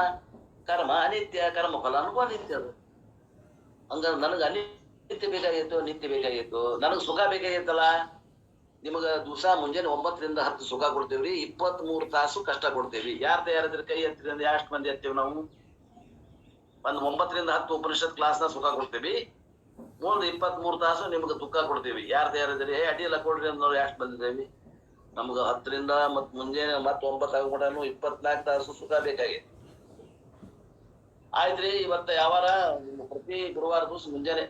ಕರ್ಮ ಅನಿತ್ಯ, ಕರ್ಮ ಫಲ ಅನಿತ್ಯ. ಅದು ಹಂಗ ನನಗ ಅನಿತ್ಯ ಬೇಕಾಗಿತ್ತು, ನಿತ್ಯ ಬೇಕಾಗಿತ್ತು. ನನಗ್ ಸುಖ ಬೇಕಾಗಿತ್ತಲ್ಲ. ನಿಮಗ ದಿವಸ ಮುಂಜಾನೆ 9 ರಿಂದ 10 ಸುಖ ಕೊಡ್ತೇವ್ರಿ, 23 ತಾಸು ಕಷ್ಟ ಕೊಡ್ತೇವಿ. ಯಾರ್ದ್ರ ಕೈ ಎತ್ತಿದ್ರೆ ಎಷ್ಟು ಮಂದಿ ಎತ್ತೇವಿ ನಾವು? ಒಂದ್ 9 ರಿಂದ 10 ಉಪನಿಷತ್ ಕ್ಲಾಸ್ನ ಸುಖ ಕೊಡ್ತೇವಿ, ಮುಂದ್ 23 ತಾಸು ನಿಮ್ಗೆ ದುಃಖ ಕೊಡ್ತೇವಿ. ಯಾರ್ದ್ರಿ ಅಡ್ಡಿ ಎಲ್ಲ ಕೊಡ್ರಿ ಅನ್ನೋರು ಎಷ್ಟು ಬಂದಿದ್ದೇವಿ? ನಮ್ಗ 10ರಿಂದ ಮತ್ ಮುಂಜಾನೆ 9 ಆಗ್ಬಿಡನು 24 ತಾಸು ಸುಖ ಬೇಕಾಗೈತಿ. ಆಯ್ತ್ರಿ, ಇವತ್ತ ಯಾವಾರ ಪ್ರತಿ ಗುರುವಾರ ದಿವಸ ಮುಂಜಾನೆ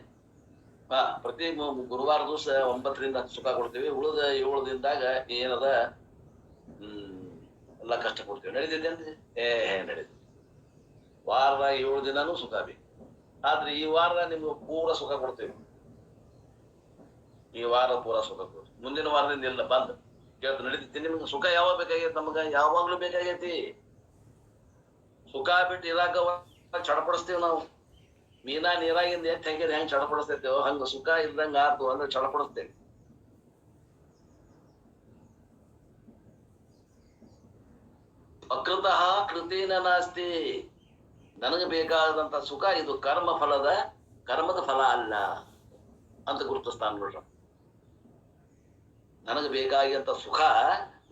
ಪ್ರತಿ ಗುರುವಾರ ದಿವಸ 9ರಿಂದ 10 ಸುಖ ಕೊಡ್ತೀವಿ. ಉಳಿದ 7 ದಿನದಾಗ ಏನದ ಎಲ್ಲಾ ಕಷ್ಟ ಕೊಡ್ತೀವಿ. ನಡೀತೈತೇನ್ರಿ? ನಡೀತೈತಿ. ವಾರದಾಗ 7 ದಿನಾನು ಸುಖ ಬೇಕು. ಆದ್ರೆ ಈ ವಾರದಾಗ ನಿಮ್ಗೆ ಪೂರ ಸುಖ ಕೊಡ್ತೀವಿ. ಈ ವಾರ ಪೂರ ಸುಖ ಕೊಡ್ತೀವಿ. ಮುಂದಿನ ವಾರದಿಂದ ಇಲ್ಲ ಬಂದ್ ಕೇಳ್ತ ನಡೀತೈತಿ. ನಿಮ್ಗೆ ಸುಖ ಯಾವಾಗ ಬೇಕಾಗೈತಿ? ನಮಗ ಯಾವಾಗ್ಲೂ ಬೇಕಾಗೈತಿ. ಸುಖ ಬಿಟ್ಟು ಇರಾಕ ಚಡಪಡಿಸ್ತೀವಿ ನಾವು. ಮೀನಾ ನೀರಾಗಿಂದ ಎತ್ ಹೆಂಗಿದ ಹೆಂಗ್ ಚಡಪಡಿಸ್ತೇವೋ ಹಂಗ ಸುಖ ಇಲ್ದಂಗ ಆತು ಅಂದ್ರೆ ಚಡಪಡಿಸ್ತೇವೆ. ಅಕೃತಃ ಕೃತೇನ ನಾಸ್ತಿ. ನನಗೆ ಬೇಕಾದಂತ ಸುಖ ಇದು ಕರ್ಮದ ಫಲ ಅಲ್ಲ ಅಂತ ಗುರುತಿಸ್ತಾನ ನೋಡ್ರ. ನನಗೆ ಬೇಕಾಗಿಂತ ಸುಖ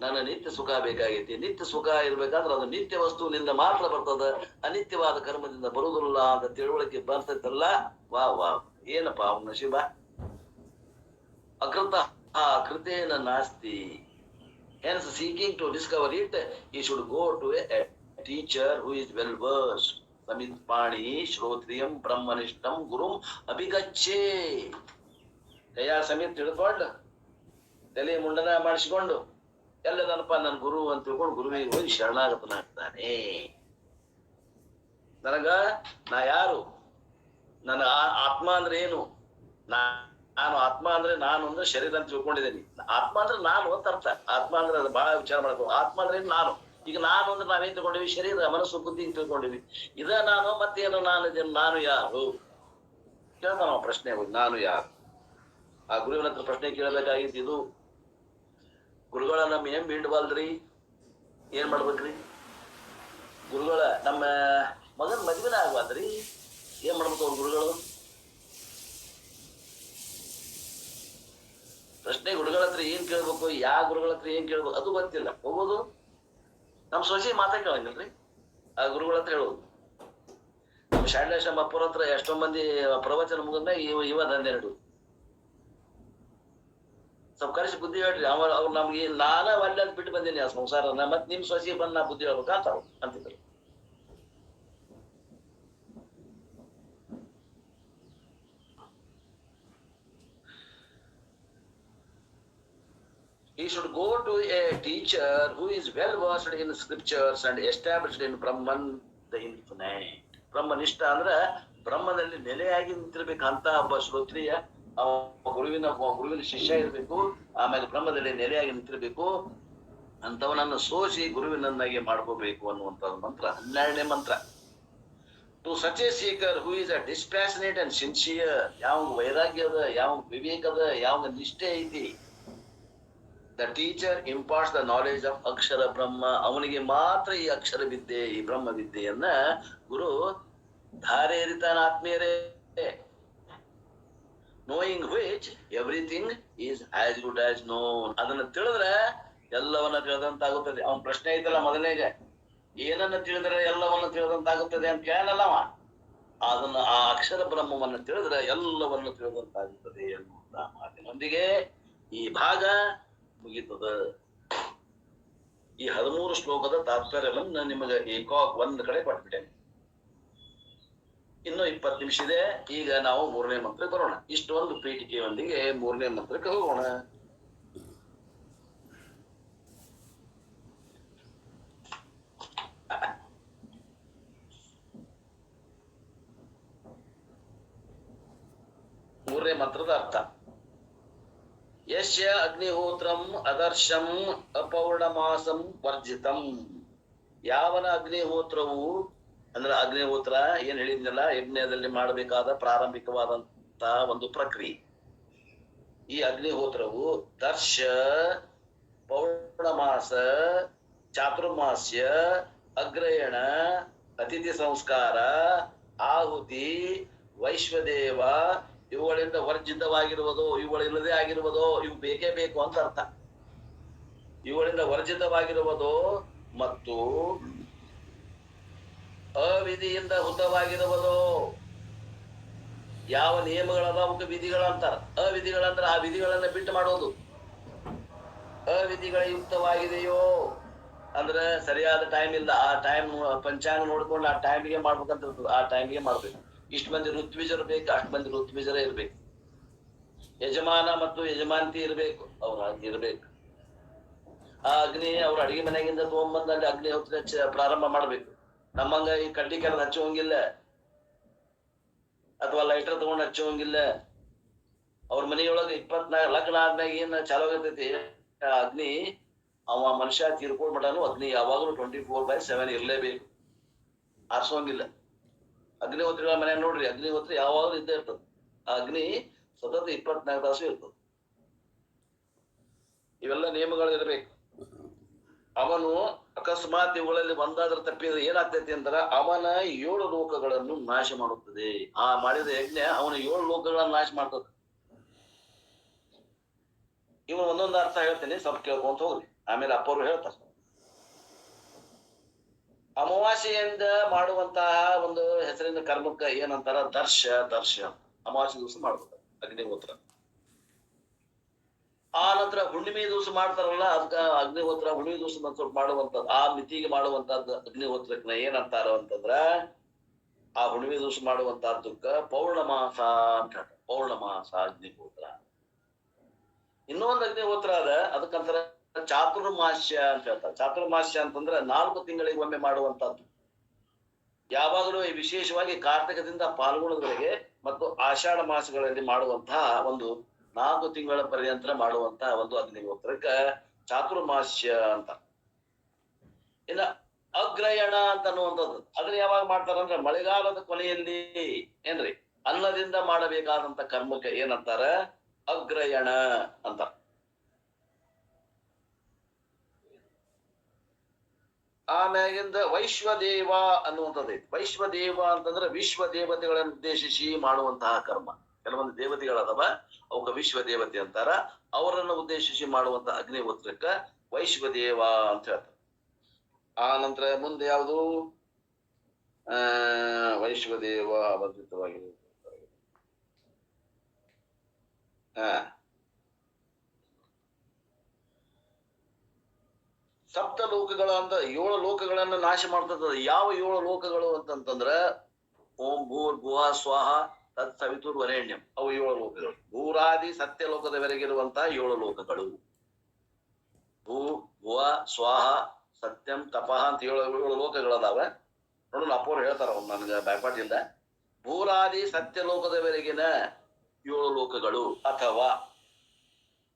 ನನ್ನ ನಿತ್ಯ ಸುಖ ಬೇಕಾಗೈತಿ. ನಿತ್ಯ ಸುಖ ಇರ್ಬೇಕಾದ್ರೆ ಅದು ನಿತ್ಯ ವಸ್ತುವಿನಿಂದ ಮಾತ್ರ ಬರ್ತದ, ಅನಿತ್ಯವಾದ ಕರ್ಮದಿಂದ ಬರುವುದಿಲ್ಲ ಅಂತ ತಿಳುವಳಿಕೆ ಬರ್ತೈತಲ್ಲ. ವಾ ಏನಪ್ಪಾ ಅವನ ಶಿವ. ಅಕೃತ ಕೃತೇನ ನಾಸ್ತಿ. Hence, seeking to discover it, he should go to a teacher who is well versed. Samit Pani Shrotriyam Brahmanishtam Gurum Abhigacche. ಕೈಯ ಸಮಿತ್ ತಿಳ್ಕೊಂಡು ತಲೆ ಮುಂಡನ ಮಾಡಿಸಿಕೊಂಡು ಎಲ್ಲದನಪ್ಪ ನನ್ನ ಗುರು ಅಂತ ತಿಳ್ಕೊಂಡು ಗುರುವಿಗೆ ಹೋಗಿ ಶರಣಾಗತನಾಗ್ತಾನೆ. ನನಗ ನಾ ಯಾರು? ನನ್ನ ಆತ್ಮ ಅಂದ್ರೆ ಏನು? ನಾನು ಆತ್ಮ ಅಂದ್ರೆ ನಾನು ಅಂದ್ರೆ ಶರೀರ ಅಂತ ತಿಳ್ಕೊಂಡಿದ್ದೀನಿ. ಆತ್ಮ ಅಂದ್ರೆ ನಾನು ಅಂತ ಅರ್ಥ. ಆತ್ಮ ಅಂದ್ರೆ ಅದು ಬಹಳ ವಿಚಾರ ಮಾಡ್ಕೋ. ಆತ್ಮ ಅಂದ್ರೆ ನಾನು. ಈಗ ನಾನು ಅಂದ್ರೆ ನಾವೇನ್ ತಿಳ್ಕೊಂಡಿವಿ? ಶರೀರ, ಮನಸ್ಸು, ಬುದ್ಧಿ ತಿಳ್ಕೊಂಡಿವಿ. ಇದ ನಾನು. ಮತ್ತೇನು ನಾನು ಯಾರು ಕೇಳ್ತಾನ ಪ್ರಶ್ನೆ. ನಾನು ಯಾರು? ಆ ಗುರುವಿನ ಹತ್ರ ಪ್ರಶ್ನೆ ಕೇಳಬೇಕಾಗಿದ್ದು ಇದು. ಗುರುಗಳ ನಮ್ಮ ಏನ್ ಬೀಳ್ಬಲ್ರಿ? ಏನ್ ಮಾಡ್ಬೇಕ್ರಿ? ಗುರುಗಳ ನಮ್ಮ ಮಗನ್ ಮದ್ವೆನ ಆಗ್ಬಾರ್ದ್ರಿ? ಏನ್ ಮಾಡ್ಬೇಕು ಅವ್ರ ಗುರುಗಳು? ಪ್ರಶ್ನೆ ಗುರುಗಳ ಹತ್ರ ಏನ್ ಕೇಳ್ಬೇಕು, ಯಾವ ಗುರುಗಳ ಹತ್ರ ಏನ್ ಕೇಳ್ಬೇಕು ಅದು ಗೊತ್ತಿಲ್ಲ. ಹೋಗೋದು ನಮ್ ಸೊಸೆ ಮಾತಾ ಕೇಳಂಗಿಲ್ರಿ. ಆ ಗುರುಗಳ ಹತ್ರ ಹೇಳೋದು. ನಮ್ಮ ಶಾಂಡೇಶ ಅಪ್ಪರ ಹತ್ರ ಎಷ್ಟೋ ಮಂದಿ ಪ್ರವಚನ ಮುಗಿದ ಇವ ನಂದೆರಡು ಸ್ವಲ್ಪ ಕರೆಸಿ ಬುದ್ಧಿ ಹೇಳ್ರಿ. ಅವ್ರು ನಮ್ಗೆ ನಾನ ಒಳ್ಳೆ ಅಂತ ಬಿಟ್ಟು ಬಂದೀನಿ ಆ ಸಂಸಾರನ, ಮತ್ ನಿಮ್ ಸೊಸೆ ಬಂದ್ ನಾ ಬುದ್ಧಿ ಹೇಳ್ಬೇಕಂತ ಅಂತಿದ್ರು. He should go to a teacher who is well versed in scriptures and established in Brahman the infinite. ಬ್ರಹ್ಮನಿಷ್ಠ ಅಂದ್ರ ಬ್ರಹ್ಮದಲ್ಲಿ ನೆಲೆಯಾಗಿ ನಿಂತಿರ್ಬೇಕಂತ ಒಬ್ಬ ಶ್ರೋತ್ರಿಯ ಗುರುವಿನ ಶಿಷ್ಯ ಇರ್ಬೇಕು. ಆಮೇಲೆ ಬ್ರಹ್ಮದಲ್ಲಿ ನೆಲೆಯಾಗಿ ನಿಂತಿರ್ಬೇಕು. ಅಂತವನನ್ನು ಸೋಸಿ ಗುರುವಿನನ್ನಾಗಿ ಮಾಡ್ಕೋಬೇಕು ಅನ್ನುವಂತ ಮಂತ್ರ 12ನೇ ಮಂತ್ರ. To such a seeker who is a dispassionate and sincere. ಯಾವ ವೈರಾಗ್ಯ ಅದ, ಯಾವ ವಿವೇಕ ಅದ, ಯಾವ ನಿಷ್ಠೆ ಐತಿ. The teacher imparts the knowledge of Akshara Brahma. ಅವನಿಗೆ ಮಾತ್ರ ಈ ಅಕ್ಷರ ವಿದ್ಯೆ, ಈ ಬ್ರಹ್ಮ ವಿದ್ಯೆಯನ್ನ ಗುರು ಧಾರೆ ಎರಿತಾನ ಆತ್ಮೀಯರೇ. knowing which everything is as good as known. ಅದನ್ನ ತಿಳಿದ್ರೆ ಎಲ್ಲವನ್ನ ತಿಳಿದಂತಾಗುತ್ತದೆ. ಅವನ್ ಪ್ರಶ್ನೆ ಐತಲ್ಲ ಮೊದಲನೇಗೆ, ಏನನ್ನ ತಿಳಿದ್ರೆ ಎಲ್ಲವನ್ನ ತಿಳಿದಂತಾಗುತ್ತದೆ ಅಂತ ಕೇಳಲ್ಲವ. ಅದನ್ನ ಆ ಅಕ್ಷರ ಬ್ರಹ್ಮವನ್ನ ತಿಳಿದ್ರೆ ಎಲ್ಲವನ್ನು ತಿಳಿದಂತಾಗುತ್ತದೆ ಎನ್ನುವಂತ ಮಾತಿನೊಂದಿಗೆ ಈ ಭಾಗ ಮುಗಿತದ. ಈ 13 ಶ್ಲೋಕದ ತಾತ್ಪರ್ಯವನ್ನ ನಿಮಗೆ ಒಂದ್ ಕಡೆ ಕೊಟ್ಬಿಟ್ಟೇನೆ. ಇನ್ನು 20 ನಿಮಿಷ ಇದೆ. ಈಗ ನಾವು 3ನೇ ಮಂತ್ರಕ್ಕೆ ಬರೋಣ. ಇಷ್ಟೊಂದು ಪೀಠಿಕೆಯೊಂದಿಗೆ 3ನೇ ಮಂತ್ರಕ್ಕೆ ಹೋಗೋಣ. ಮೂರನೇ ಮಂತ್ರದ ಅರ್ಥ: ಯಸ್ಯ ಅಗ್ನಿಹೋತ್ರಂ ಅದರ್ಶಂ ಅಪೌರ್ಣಮಾಸಂ ವರ್ಜಿತಂ. ಯಾವನ ಅಗ್ನಿಹೋತ್ರವು ಅಂದ್ರೆ ಅಗ್ನಿಹೋತ್ರ ಏನ್ ಹೇಳಿದ್ನಲ್ಲ, ಯಜ್ಞದಲ್ಲಿ ಮಾಡಬೇಕಾದ ಪ್ರಾರಂಭಿಕವಾದಂತ ಒಂದು ಪ್ರಕ್ರಿಯೆ. ಈ ಅಗ್ನಿಹೋತ್ರವು ದರ್ಶ, ಪೌರ್ಣಮಾಸ, ಚಾತುರ್ಮಾಸ್ಯ, ಅಗ್ರಯಣ, ಅತಿಥಿ ಸಂಸ್ಕಾರ, ಆಹುತಿ, ವೈಶ್ವದೇವ ಇವುಗಳಿಂದ ವರ್ಜಿತವಾಗಿರುವುದು, ಇವುಗಳಿಲ್ಲದೆ ಆಗಿರುವುದು, ಇವು ಬೇಕೇ ಬೇಕು ಅಂತ ಅರ್ಥ. ಇವುಗಳಿಂದ ವರ್ಜಿತವಾಗಿರುವುದು ಮತ್ತು ಅವಿಧಿಯಿಂದ ಹುತವಾಗಿರುವುದು. ಯಾವ ನಿಯಮಗಳದ ಅವಕ್ಕೆ ವಿಧಿಗಳಂತಾರ. ಅವಿಧಿಗಳಂದ್ರ ಆ ವಿಧಿಗಳನ್ನ ಬಿಟ್ಟು ಮಾಡೋದು. ಅವಿಧಿಗಳ ಯುಕ್ತವಾಗಿದೆಯೋ ಅಂದ್ರೆ ಸರಿಯಾದ ಟೈಮ್ ಇಲ್ಲ, ಆ ಟೈಮ್ ಪಂಚಾಂಗ ನೋಡ್ಕೊಂಡು ಆ ಟೈಮ್ಗೆ ಮಾಡ್ಬೇಕಂತ ಇರ್ತದೆ, ಆ ಟೈಮ್ಗೆ ಮಾಡ್ಬೇಕು. ಇಷ್ಟು ಮಂದಿ ಋತ್ವಿಜರು ಬೇಕು, ಅಷ್ಟು ಮಂದಿ ಋತ್ವಿಜರೇ ಇರ್ಬೇಕು. ಯಜಮಾನ ಮತ್ತು ಯಜಮಾನತಿ ಇರ್ಬೇಕು, ಅವ್ರ ಇರ್ಬೇಕು. ಆ ಅಗ್ನಿ ಅವ್ರ ಅಡಿಗೆ ಮನೆಗಿಂದ ತಗೊಂಡ್ಬಂದ ಅಲ್ಲಿ ಅಗ್ನಿ ಹೊತ್ತಿನ ಪ್ರಾರಂಭ ಮಾಡ್ಬೇಕು. ನಮ್ಮಂಗ ಈ ಕಡ್ಡಿ ಕೆರೆದು ಹಚ್ಚುವಂಗಿಲ್ಲ, ಅಥವಾ ಲೈಟರ್ ತಗೊಂಡ್ ಹಚ್ಚುವಂಗಿಲ್ಲ. ಅವ್ರ ಮನೆಯೊಳಗೆ 24 ಲಗ್ನ ಆದ್ಮ್ಯಾಗ ಏನ್ ಚಾಲು ಆಗತೈತಿ ಅಗ್ನಿ, ಅವ ಮನುಷ್ಯ ತೀರ್ಕೊಂಡ್ಬಿಟ್ಟನು, ಅಗ್ನಿ ಯಾವಾಗಲೂ 24/7 ಇರ್ಲೇಬೇಕು, ಆರ್ಸೋಂಗಿಲ್ಲ. ಅಗ್ನಿಹೋತ್ರಿಗಳ ಮನೆ ನೋಡ್ರಿ, ಅಗ್ನಿಹೋತ್ರಿ ಯಾವಾಗಲೂ ಇದ್ದೇ ಇರ್ತದೆ. ಆ ಅಗ್ನಿ ಸತತ 24 ತಾಸು ಇರ್ತದೆ. ಇವೆಲ್ಲ ನಿಯಮಗಳು ಇರ್ಬೇಕು. ಅವನು ಅಕಸ್ಮಾತ್ ಇವುಗಳಲ್ಲಿ ಒಂದಾದ್ರ ತಪ್ಪಿದ್ರೆ ಏನಾಗ್ತೈತಿ ಅಂತಾರ, ಅವನ 7 ಲೋಕಗಳನ್ನು ನಾಶ ಮಾಡುತ್ತದೆ. ಆ ಮಾಡಿದ ಯಜ್ಞ ಅವನ 7 ಲೋಕಗಳನ್ನು ನಾಶ ಮಾಡ್ತದೆ. ಇವನು ಒಂದೊಂದು ಅರ್ಥ ಹೇಳ್ತೇನೆ, ಸ್ವಲ್ಪ ಕೇಳ್ಕೊಂತ ಹೋಗ್ರಿ, ಆಮೇಲೆ ಅಪ್ಪರು ಹೇಳ್ತಾರೆ. ಅಮಾವಾಸ್ಯೆಯಿಂದ ಮಾಡುವಂತಹ ಒಂದು ಹೆಸರಿನ ಕರ್ಮಕ್ಕ ಏನಂತಾರ, ದರ್ಶ. ಅಮಾವಾಸ್ಯೆ ದಿವಸ ಮಾಡ್ಬೇಕು ಅಗ್ನಿಹೋತ್ರ. ಆ ನಂತರ ಹುಣ್ಣಿಮೆ ದಿವಸ ಮಾಡ್ತಾರಲ್ಲ, ಅದಕ್ಕ ಅಗ್ನಿಹೋತ್ರ ಹುಣ್ಣಿಮೆ ದಿವಸ ಸ್ವಲ್ಪ ಮಾಡುವಂತದ್ದು, ಆ ಮಿತಿಗೆ ಮಾಡುವಂತದ್ದು ಅಗ್ನಿಹೋತ್ರಕ್ಕೆ ಏನಂತಾರ ಅಂತಂದ್ರ, ಆ ಹುಣ್ಣಿಮೆ ದಿವಸ ಮಾಡುವಂತಹದ್ದಕ್ಕ ಪೌರ್ಣಮಾಸ ಅಂತ ಹೇಳ್ತಾರೆ. ಪೌರ್ಣಮಾಸ ಅಗ್ನಿಹೋತ್ರ. ಇನ್ನೊಂದು ಅಗ್ನಿಹೋತ್ರ ಅದ, ಅದಕ್ಕಂತಾರ ಚಾತುರ್ಮಾಸ್ಯ ಅಂತ ಹೇಳ್ತಾರೆ. ಚಾತುರ್ಮಾಸ್ಯ ಅಂತಂದ್ರೆ 4 ತಿಂಗಳಿಗೆ ಒಮ್ಮೆ ಮಾಡುವಂತಹದ್ದು. ಯಾವಾಗಲೂ ವಿಶೇಷವಾಗಿ ಕಾರ್ತಿಕದಿಂದ ಪಾಲ್ಗೊಳ್ಳೋದ್ವರೆಗೆ ಮತ್ತು ಆಷಾಢ ಮಾಸಗಳಲ್ಲಿ ಮಾಡುವಂತಹ ಒಂದು 4 ತಿಂಗಳ ಪರ್ಯಂತರ ಮಾಡುವಂತಹ ಒಂದು ಅಗ್ನಿಹೋತ್ರಕ್ಕ ಚಾತುರ್ಮಾಸ್ಯ ಅಂತ. ಇನ್ನ ಅಗ್ರಯಣ ಅಂತ ಅನ್ನುವಂಥದ್ದು, ಅದನ್ನ ಯಾವಾಗ ಮಾಡ್ತಾರಂದ್ರೆ ಮಳೆಗಾಲದ ಕೊನೆಯಲ್ಲಿ ಏನ್ರಿ ಅನ್ನದಿಂದ ಮಾಡಬೇಕಾದಂತ ಕರ್ಮಕ್ಕೆ ಏನಂತಾರ, ಅಗ್ರಯಣ ಅಂತ. ಆಮ್ಯಾಗಿಂದ ವೈಶ್ವದೇವ ಅನ್ನುವಂಥದ್ದು ಐತಿ. ವೈಶ್ವದೇವ ಅಂತಂದ್ರೆ ವಿಶ್ವ ದೇವತೆಗಳನ್ನು ಉದ್ದೇಶಿಸಿ ಮಾಡುವಂತಹ ಕರ್ಮ. ಕೆಲವೊಂದು ದೇವತೆಗಳದವ, ಅವಕ್ಕ ವಿಶ್ವ ದೇವತೆ ಅಂತಾರ. ಅವರನ್ನು ಉದ್ದೇಶಿಸಿ ಮಾಡುವಂತಹ ಅಗ್ನಿಹೋತ್ರಕ್ಕ ವೈಶ್ವದೇವ ಅಂತ ಹೇಳ್ತಾರೆ. ಆ ನಂತರ ಮುಂದೆ ಯಾವುದು, ವೈಶ್ವದೇವ ಅವಧಿತವಾಗಿ ಸಪ್ತ ಲೋಕಗಳ ಅಂತ 7 ಲೋಕಗಳನ್ನ ನಾಶ ಮಾಡ್ತದ. ಯಾವ 7 ಲೋಕಗಳು ಅಂತಂತಂದ್ರ ಓಂ ಭೂರ್ ಭುವ ಸ್ವಾಹ ತತ್ ಸವಿತುರ್ ವರೇಣ್ಯಂ, ಅವು 7 ಲೋಕಗಳು. ಭೂರಾದಿ ಸತ್ಯ ಲೋಕದವರೆಗಿರುವಂತಹ 7 ಲೋಕಗಳು. ಭೂ ಭುವ ಸ್ವಾಹ ಸತ್ಯಂ ತಪಃ ಅಂತ 7 ಲೋಕಗಳದಾವ. ನೋಡೋಣ, ಅಪ್ಪವ್ರು ಹೇಳ್ತಾರ, ನನ್ಗೆ ಬ್ಯಾಪಾಟ್ ಇಲ್ಲ. ಭೂರಾದಿ ಸತ್ಯ ಲೋಕದವರೆಗಿನ 7 ಲೋಕಗಳು, ಅಥವಾ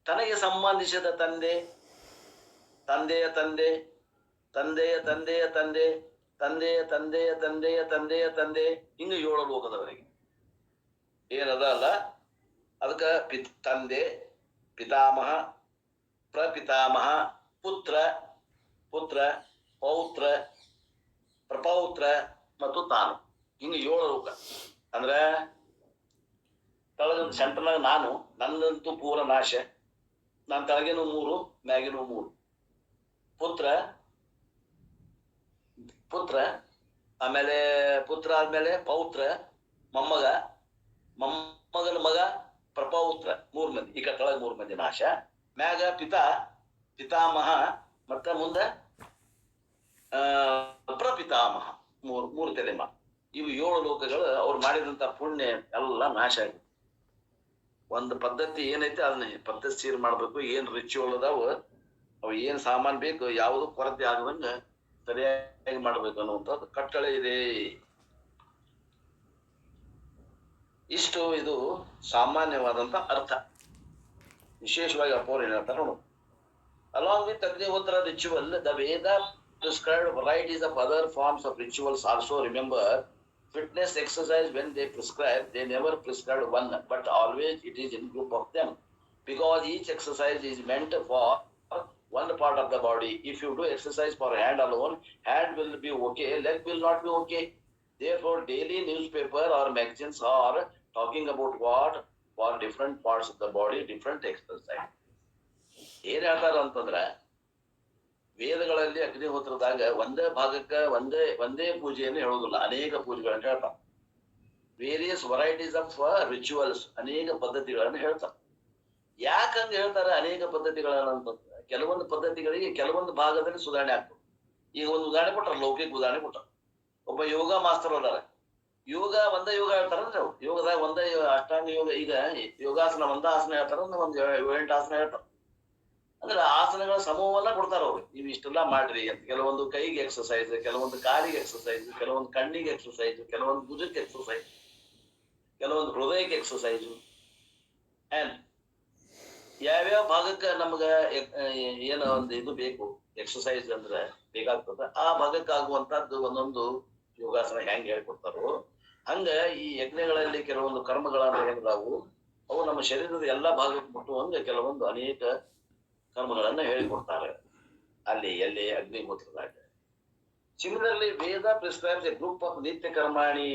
ತನಗೆ ಸಂಬಂಧಿಸಿದ ತಂದೆ, ತಂದೆಯ ತಂದೆ, ತಂದೆಯ ತಂದೆಯ ತಂದೆ, ತಂದೆಯ ತಂದೆಯ ತಂದೆಯ ತಂದೆಯ ತಂದೆ, ಹಿಂಗ 7 ಲೋಕದವರೆಗೆ ಏನದ ಅಲ್ಲ. ಅದಕ್ಕ ತಂದೆ, ಪಿತಾಮಹ, ಪ್ರಪಿತಾಮಹ, ಪುತ್ರ, ಪೌತ್ರ, ಪ್ರಪೌತ್ರ ಮತ್ತು ತಾನು, ಹಿಂಗ 7 ಲೋಕ. ಅಂದ್ರ ತಳಗ ಸೆಂಟರ್ನಾಗ ನಾನು, ನನ್ನಂತೂ ಪೂರ ನಾಶ. ನಾನು ತಳಗಿನೂ 3, ಮ್ಯಾಗಿನೂ 3. ಪುತ್ರ ಆಮೇಲೆ ಪುತ್ರ ಆದ್ಮೇಲೆ ಪೌತ್ರ, ಮೊಮ್ಮಗನ ಮಗ ಪ್ರಪೌತ್ರ, 3 ಮಂದಿ. ಈಗ ತಳಗ 3 ಮಂದಿ ನಾಶ. ಮ್ಯಾಗ ಪಿತಾಮಹ, ಮತ್ತ ಮುಂದ ಪ್ರಪಿತಾಮಹ, 3 ತಲೆಮಾರು. ಇವು 7 ಲೋಕಗಳು ಅವ್ರು ಮಾಡಿದಂತ ಪುಣ್ಯ ಎಲ್ಲ ನಾಶ ಆಗುತ್ತೆ. ಒಂದು ಪದ್ಧತಿ ಏನೈತೆ ಅದನ್ನ ಪದ್ಧತಿ ಸೀರ್ ಮಾಡ್ಬೇಕು. ಏನ್ ರಿಚುವಲ್ ಅದಾವ, ಅವು ಏನ್ ಸಾಮಾನ್ ಬೇಕು, ಯಾವುದು ಕೊರತೆ ಆಗದಂಗ ಸರಿಯಾಗಿ ಮಾಡ್ಬೇಕು ಅನ್ನುವಂಥದ್ದು ಕಟ್ಟಳೆ ಇದೆ. ಇಷ್ಟು ಇದು ಸಾಮಾನ್ಯವಾದಂತ ಅರ್ಥ. ವಿಶೇಷವಾಗಿ ಅಪ್ಪವ್ರು ಏನ್ ಹೇಳ್ತಾರೆ ನೋಡು. Along with Agnihotra ritual, the Veda prescribed varieties of other forms of rituals also. Remember, fitness exercise, when they prescribe, they never prescribe one, but always it is in group of them, because each exercise is meant for one part of the body. If you do exercise for hand alone, hand will be okay, leg will not be okay. Therefore, daily newspaper or magazines are talking about what for different parts of the body, different exercise. ಏನ್ ಹೇಳ್ತಾರ ಅಂತಂದ್ರ, ವೇದಗಳಲ್ಲಿ ಅಗ್ನಿಹೋತ್ರದಾಗ ಒಂದೇ ಭಾಗಕ್ಕ ಒಂದೇ ಪೂಜೆಯನ್ನು ಹೇಳುವುದಿಲ್ಲ, ಅನೇಕ ಪೂಜೆಗಳನ್ನು ಹೇಳ್ತಾರೆ. ವೇರಿಯಸ್ ವೆರೈಟೀಸ್ ಆಫ್ ರಿಚುವಲ್ಸ್, ಅನೇಕ ಪದ್ಧತಿಗಳನ್ನು ಹೇಳ್ತಾರೆ. ಯಾಕಂತ ಹೇಳ್ತಾರೆ ಅನೇಕ ಪದ್ಧತಿಗಳನ್ನ ಅಂತಂದ್ರೆ, ಕೆಲವೊಂದು ಪದ್ಧತಿಗಳಿಗೆ ಕೆಲವೊಂದು ಭಾಗದಲ್ಲಿ ಸುಧಾರಣೆ ಆಗ್ತದೆ. ಈಗ ಒಂದು ಉದಾಹರಣೆ ಕೊಟ್ಟಾರ, ಲೌಕಿಕ ಉದಾಹರಣೆ ಕೊಟ್ಟಾರ. ಒಬ್ಬ ಯೋಗ ಮಾಸ್ತರ್ ಅದಾರ, ಯೋಗ ಒಂದೇ ಯೋಗ ಹೇಳ್ತಾರಂದ್ರೆ ಅವ್ರು ಯೋಗದಾಗ ಒಂದೇ ಅಷ್ಟಾಂಗ ಯೋಗ, ಈಗ ಯೋಗಾಸನ ಒಂದ ಆಸನ ಹೇಳ್ತಾರ, ಒಂದ್ 7-8 ಆಸನ ಹೇಳ್ತಾರ. ಅಂದ್ರೆ ಆಸನಗಳ ಸಮೂಹವನ್ನ ಕೊಡ್ತಾರ ಅವ್ರು, ನೀವು ಇಷ್ಟೆಲ್ಲಾ ಮಾಡ್ರಿ ಅಂತ. ಕೆಲವೊಂದು ಕೈಗೆ ಎಕ್ಸರ್ಸೈಸ್, ಕೆಲವೊಂದು ಕಾಲಿಗೆ ಎಕ್ಸರ್ಸೈಸ್, ಕೆಲವೊಂದು ಕಣ್ಣಿಗೆ ಎಕ್ಸರ್ಸೈಸ್, ಕೆಲವೊಂದು ಭುಜಕ್ಕೆ ಎಕ್ಸರ್ಸೈಸ್, ಕೆಲವೊಂದು ಹೃದಯಕ್ಕೆ ಎಕ್ಸರ್ಸೈಸ್. ಅಂಡ್ ಯಾವ್ಯಾವ ಭಾಗಕ್ಕ ನಮ್ಗ ಏನೋ ಒಂದು ಇದು ಬೇಕು, ಎಕ್ಸರ್ಸೈಸ್ ಅಂದ್ರೆ ಬೇಕಾಗ್ತದ, ಆ ಭಾಗಕ್ಕೆ ಆಗುವಂತದ್ದು ಒಂದೊಂದು ಯೋಗಾಸನ ಹೆಂಗ್ ಹೇಳ್ಕೊಡ್ತಾರೋ ಹಂಗ ಈ ಯಜ್ಞಗಳಲ್ಲಿ ಕೆಲವೊಂದು ಕರ್ಮಗಳನ್ನ ಏನಿದಾವು ಅವು ನಮ್ಮ ಶರೀರದ ಎಲ್ಲಾ ಭಾಗಕ್ಕೆ ಮುಟ್ಟುವಂಗ ಕೆಲವೊಂದು ಅನೇಕ ಕರ್ಮಗಳನ್ನ ಹೇಳಿಕೊಡ್ತಾರೆ ಅಲ್ಲಿ ಎಲ್ಲಿ ಅಗ್ನಿಹೋತ್ರದಾಗ. Similarly Veda prescribes a group of ನಿತ್ಯ ಕರ್ಮಾಣಿ.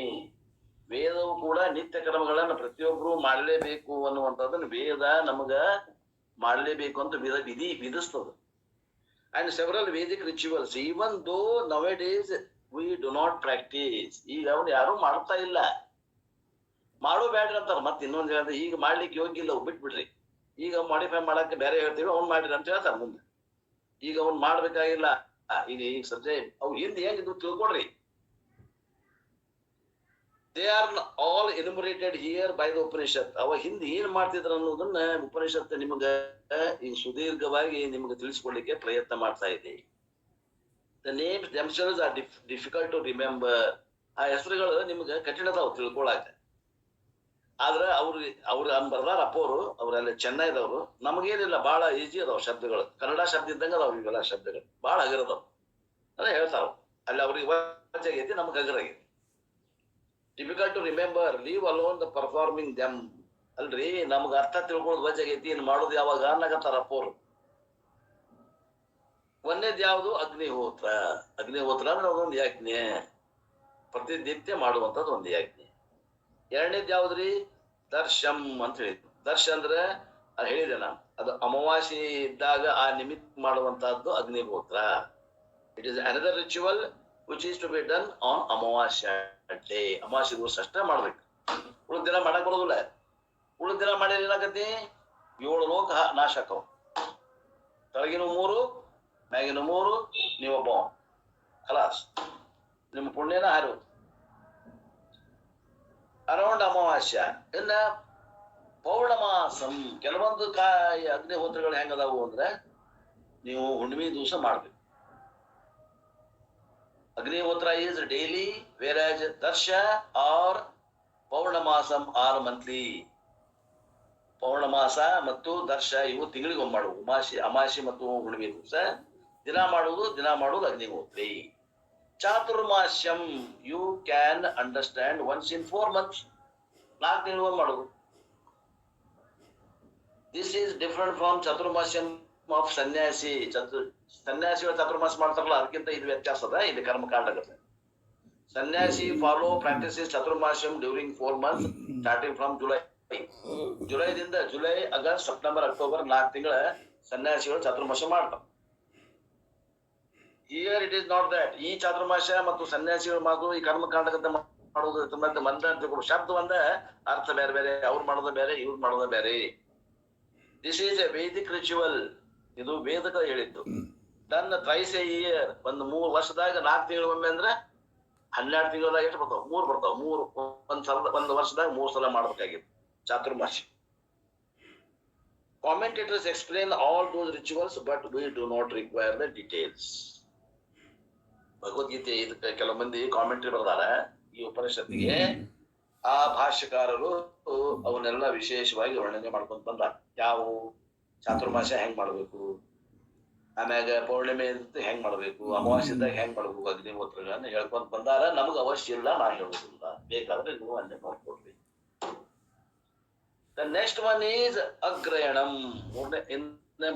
ವೇದವು ಕೂಡ ನಿತ್ಯ ಕರ್ಮಗಳನ್ನ ಪ್ರತಿಯೊಬ್ರು ಮಾಡಲೇಬೇಕು ಅನ್ನುವಂಥದ್ದನ್ನು ವೇದ ನಮಗ ಮಾಡಲೇಬೇಕು ಅಂತ ವಿಧಿಸ್ತದ. And several Vedic rituals even though nowadays we do not practice. ಈಗ ಅವ್ನು ಯಾರು ಮಾಡ್ತಾ ಇಲ್ಲ, ಮಾಡೋ ಬ್ಯಾಡ್ರಿ ಅಂತಾರ. ಮತ್ತೆ ಇನ್ನೊಂದು ಹೇಳಿದ್ರೆ ಈಗ ಮಾಡ್ಲಿಕ್ಕೆ ಯೋಗ್ಯ ಇಲ್ಲ, ಬಿಟ್ಬಿಡ್ರಿ, ಈಗ ಮಾಡಿಫೈ ಮಾಡಕ್ಕೆ ಬೇರೆ ಹೇಳ್ತೀವಿ, ಅವ್ನು ಮಾಡಿರಿ ಅಂತ ಹೇಳ್ತಾರ ಮುಂದೆ. ಈಗ ಅವ್ನು ಮಾಡ್ಬೇಕಾಗಿಲ್ಲ, ಈಗ ಸದ್ಯ ಅವ್ ಹಿಂದೆ ಹೆಂಗಿದ್ರು ತಿಳ್ಕೊಡ್ರಿ. They are all enumerated here by the Upanishad. ಅವ ಹಿಂದೆ ಏನ್ ಮಾಡ್ತಿದ್ರ ಅನ್ನೋದನ್ನ ಉಪನಿಷತ್ ನಿಮ್ಗ ಈ ಸುದೀರ್ಘವಾಗಿ ನಿಮ್ಗೆ ತಿಳಿಸ್ಕೊಡ್ಲಿಕ್ಕೆ ಪ್ರಯತ್ನ ಮಾಡ್ತಾ ಇದೆ. The names themselves are difficult to remember. ಆ ಹೆಸರುಗಳು ನಿಮ್ಗೆ ಕಠಿಣದಾವ್ ತಿಳ್ಕೊಳಕ. ಆದ್ರ ಅವ್ರು ಬರ್ದಾರ ಅಪ್ಪೋರು, ಅವ್ರೆಲ್ಲ ಚೆನ್ನೈದವ್ರು. ನಮಗೇನಿಲ್ಲ, ಬಹಳ ಈಜಿ ಅದಾವ ಶಬ್ದಗಳು, ಕನ್ನಡ ಶಬ್ದ ಇದ್ದಂಗ ಅದಾವ ಇವೆಲ್ಲ ಶಬ್ದಗಳು, ಬಹಳ ಹಗರದಾವ್ ಅದೇ ಹೇಳ್ತಾವ. ಅಲ್ಲಿ ಅವ್ರಿಗೆ ವಜ್ಜಾಗೈತಿ, ನಮ್ಗೆ ಹಗರಾಗೈತಿ. Difficult to remember, leave alone the performing them. ಅಲ್ರಿ ನಮ್ಗ ಅರ್ಥ ತಿಳ್ಕೊಳ್ಳೋದು ವಜ್ಜಾಗೈತಿ, ಇನ್ ಮಾಡೋದು ಯಾವಾಗ ಅನ್ನಕತ್ತಾರ ಅಪ್ಪೋರು. ಒಂದೇದ್ ಯಾವ್ದು? ಅಗ್ನಿಹೋತ್ರ. ಅಗ್ನಿಹೋತ್ರ ಅಂದ್ರೆ ಅದೊಂದು ಯಜ್ಞೆ, ಪ್ರತಿನಿತ್ಯ ಮಾಡುವಂತದ್ದು ಒಂದು ಯಜ್ಞೆ. ಎರಡನೇದ್ ಯಾವ್ದ್ರಿ? ದರ್ಶಂ ಅಂತ ಹೇಳಿದ್ರು. ದರ್ಶ ಅಂದ್ರೆ ಹೇಳಿದೆ ನಾನು, ಅದು ಅಮಾವಾಸ್ಯೆ ಇದ್ದಾಗ ಆ ನಿಮಿತ್ತ ಮಾಡುವಂತಹದ್ದು ಅಗ್ನಿಹೋತ್ರ. It is another ritual which is to be done on amavasya day. ಅಮಾವಾಸ್ಯೆ ದಿವಸ ಅಷ್ಟೇ ಮಾಡ್ಬೇಕು, ಉಳಿದ ದಿನ ಮಾಡಕ್ ಬರೋದಿಲ್ಲ. ಉಳಿದ ದಿನ ಮಾಡಿದ್ರೆ ಏನಾಗತಿ? 7 ಲೋಕ ನಾಶ ಆಕವು. ಕೆಳಗಿನ 3, ಮ್ಯಾಗಿನ 3, ನೀವೊಬ್ಬ ಖಲಾಸ್, ನಿಮ್ಮ ಪುಣ್ಯನ ಹಾರು. ಅರೌಂಡ್ ಅಮಾವಾಸ್ಯ. ಇನ್ನ ಪೌರ್ಣಮಾಸಂ, ಕೆಲವೊಂದು ಅಗ್ನಿಹೋತ್ರಗಳು ಹೆಂಗದಾವು ಅಂದ್ರೆ ನೀವು ಹುಣ್ಣಿಮೆ ದಿವಸ ಮಾಡ್ಬೇಕು. Agnihotra is daily, whereas darsha or paurnamasam are monthly. ಪೌರ್ಣಮಾಸ ಮತ್ತು ದರ್ಶ ಇವು ತಿಂಗಳಿಗೊಮ್ಮೆ ಮಾಡುವು. ಅಮಾಸಿ ಮತ್ತು ಹುಣ್ಣಿಮೆ ದಿವಸ ದಿನ ಮಾಡುವುದು ಅಗ್ನಿಹೋತ್ರಿ. Chaturmasyam you can understand once in 4 months, 4 ತಿಂಗಳಿಗೊಮ್ಮೆ ಮಾಡುದು. This is different from chaturmasyam of sannyasi. ಸನ್ಯಾಸಿಗಳು ಚತುರ್ಮಾಸ ಮಾಡ್ತಾರಲ್ಲ, ಅದಕ್ಕಿಂತ ಇದು ವ್ಯತ್ಯಾಸ ಅದ. ಇದು ಕರ್ಮಕಾಂಡ ಆಗುತ್ತೆ. Sannyasi follow practices chaturmasyam during 4 months starting from ಜುಲೈದಿಂದ ಜುಲೈ, ಆಗಸ್ಟ್, ಸೆಪ್ಟೆಂಬರ್, ಅಕ್ಟೋಬರ್ 4 ತಿಂಗಳ ಸನ್ಯಾಸಿಗಳು ಚಾತುರ್ಮಾಸ ಮಾಡ್ತಾರೆ. Here it is not that. ಈ ಚಾತುರ್ಮಾಸ ಮತ್ತು ಸನ್ಯಾಸಿಗಳು ಮಾಡೋದು ಈ ಕರ್ಮಕಾಂಡಗತ ಮಾಡೋದು ಮಂತ್ರ ಶಬ್ದ ಒಂದ, ಅರ್ಥ ಬೇರೆ ಬೇರೆ, ಅವ್ರು ಮಾಡೋದು ಬೇರೆ, ಇವ್ರು ಮಾಡೋದು ಬೇರೆ. This is A Vedic ritual. ಇದು ವೇದಕ ಹೇಳಿದ್ದು. Done thrice A year. ಒಂದು 3 ವರ್ಷದಾಗ 4 ತಿಂಗಳಿಗೊಮ್ಮೆ ಅಂದ್ರೆ 12 ತಿಂಗಳದಾಗ ಎಷ್ಟು ಬರ್ತಾವ? 3 ಬರ್ತಾವ. 3 ಒಂದು ವರ್ಷದಾಗ 3 ಸಲ ಮಾಡ್ಬೇಕಾಗಿತ್ತು ಚಾತುರ್ಮಾಸಿ. Commentators explain all those rituals, but we do not require the details. Bhagavad Gita ಇದಕ್ಕೆ ಕೆಲವು ಮಂದಿ ಕಾಮೆಂಟ್ರಿ ಬರ್ದಾರ ಈ ಉಪನಿಷತ್ತಿಗೆ. ಆ ಭಾಷ್ಯಕಾರರು ಅವನ್ನೆಲ್ಲ ವಿಶೇಷವಾಗಿ ವರ್ಣನೆ ಮಾಡ್ಕೊಂಡ್ ಬಂದಾರ. ಯಾವ ಚಾತುರ್ಮಾಸ ಹೆಂಗ್ ಮಾಡ್ಬೇಕು, ಆಮ್ಯಾಗ ಪೌರ್ಣಿಮೆ ಹೆಂಗ್ ಮಾಡ್ಬೇಕು, ಅಮಾವಾಸ್ಯದಾಗ ಹೆಂಗ್ ಮಾಡ್ಬೇಕು, ಅಗ್ನಿಹೋತ್ರಗಳನ್ನ ಹೇಳ್ಕೊಂಡ್ ಬಂದಾರ. ನಮಗ್ ಅವಶ್ಯ ಇಲ್ಲ, ನಾ ಹೇಳುದಿಲ್ಲ, ಬೇಕಾದ್ರೆ ನೀವು ಅಲ್ಲೇ ನೋಡ್ಕೊಡ್ರಿ. The next one is agrayanam.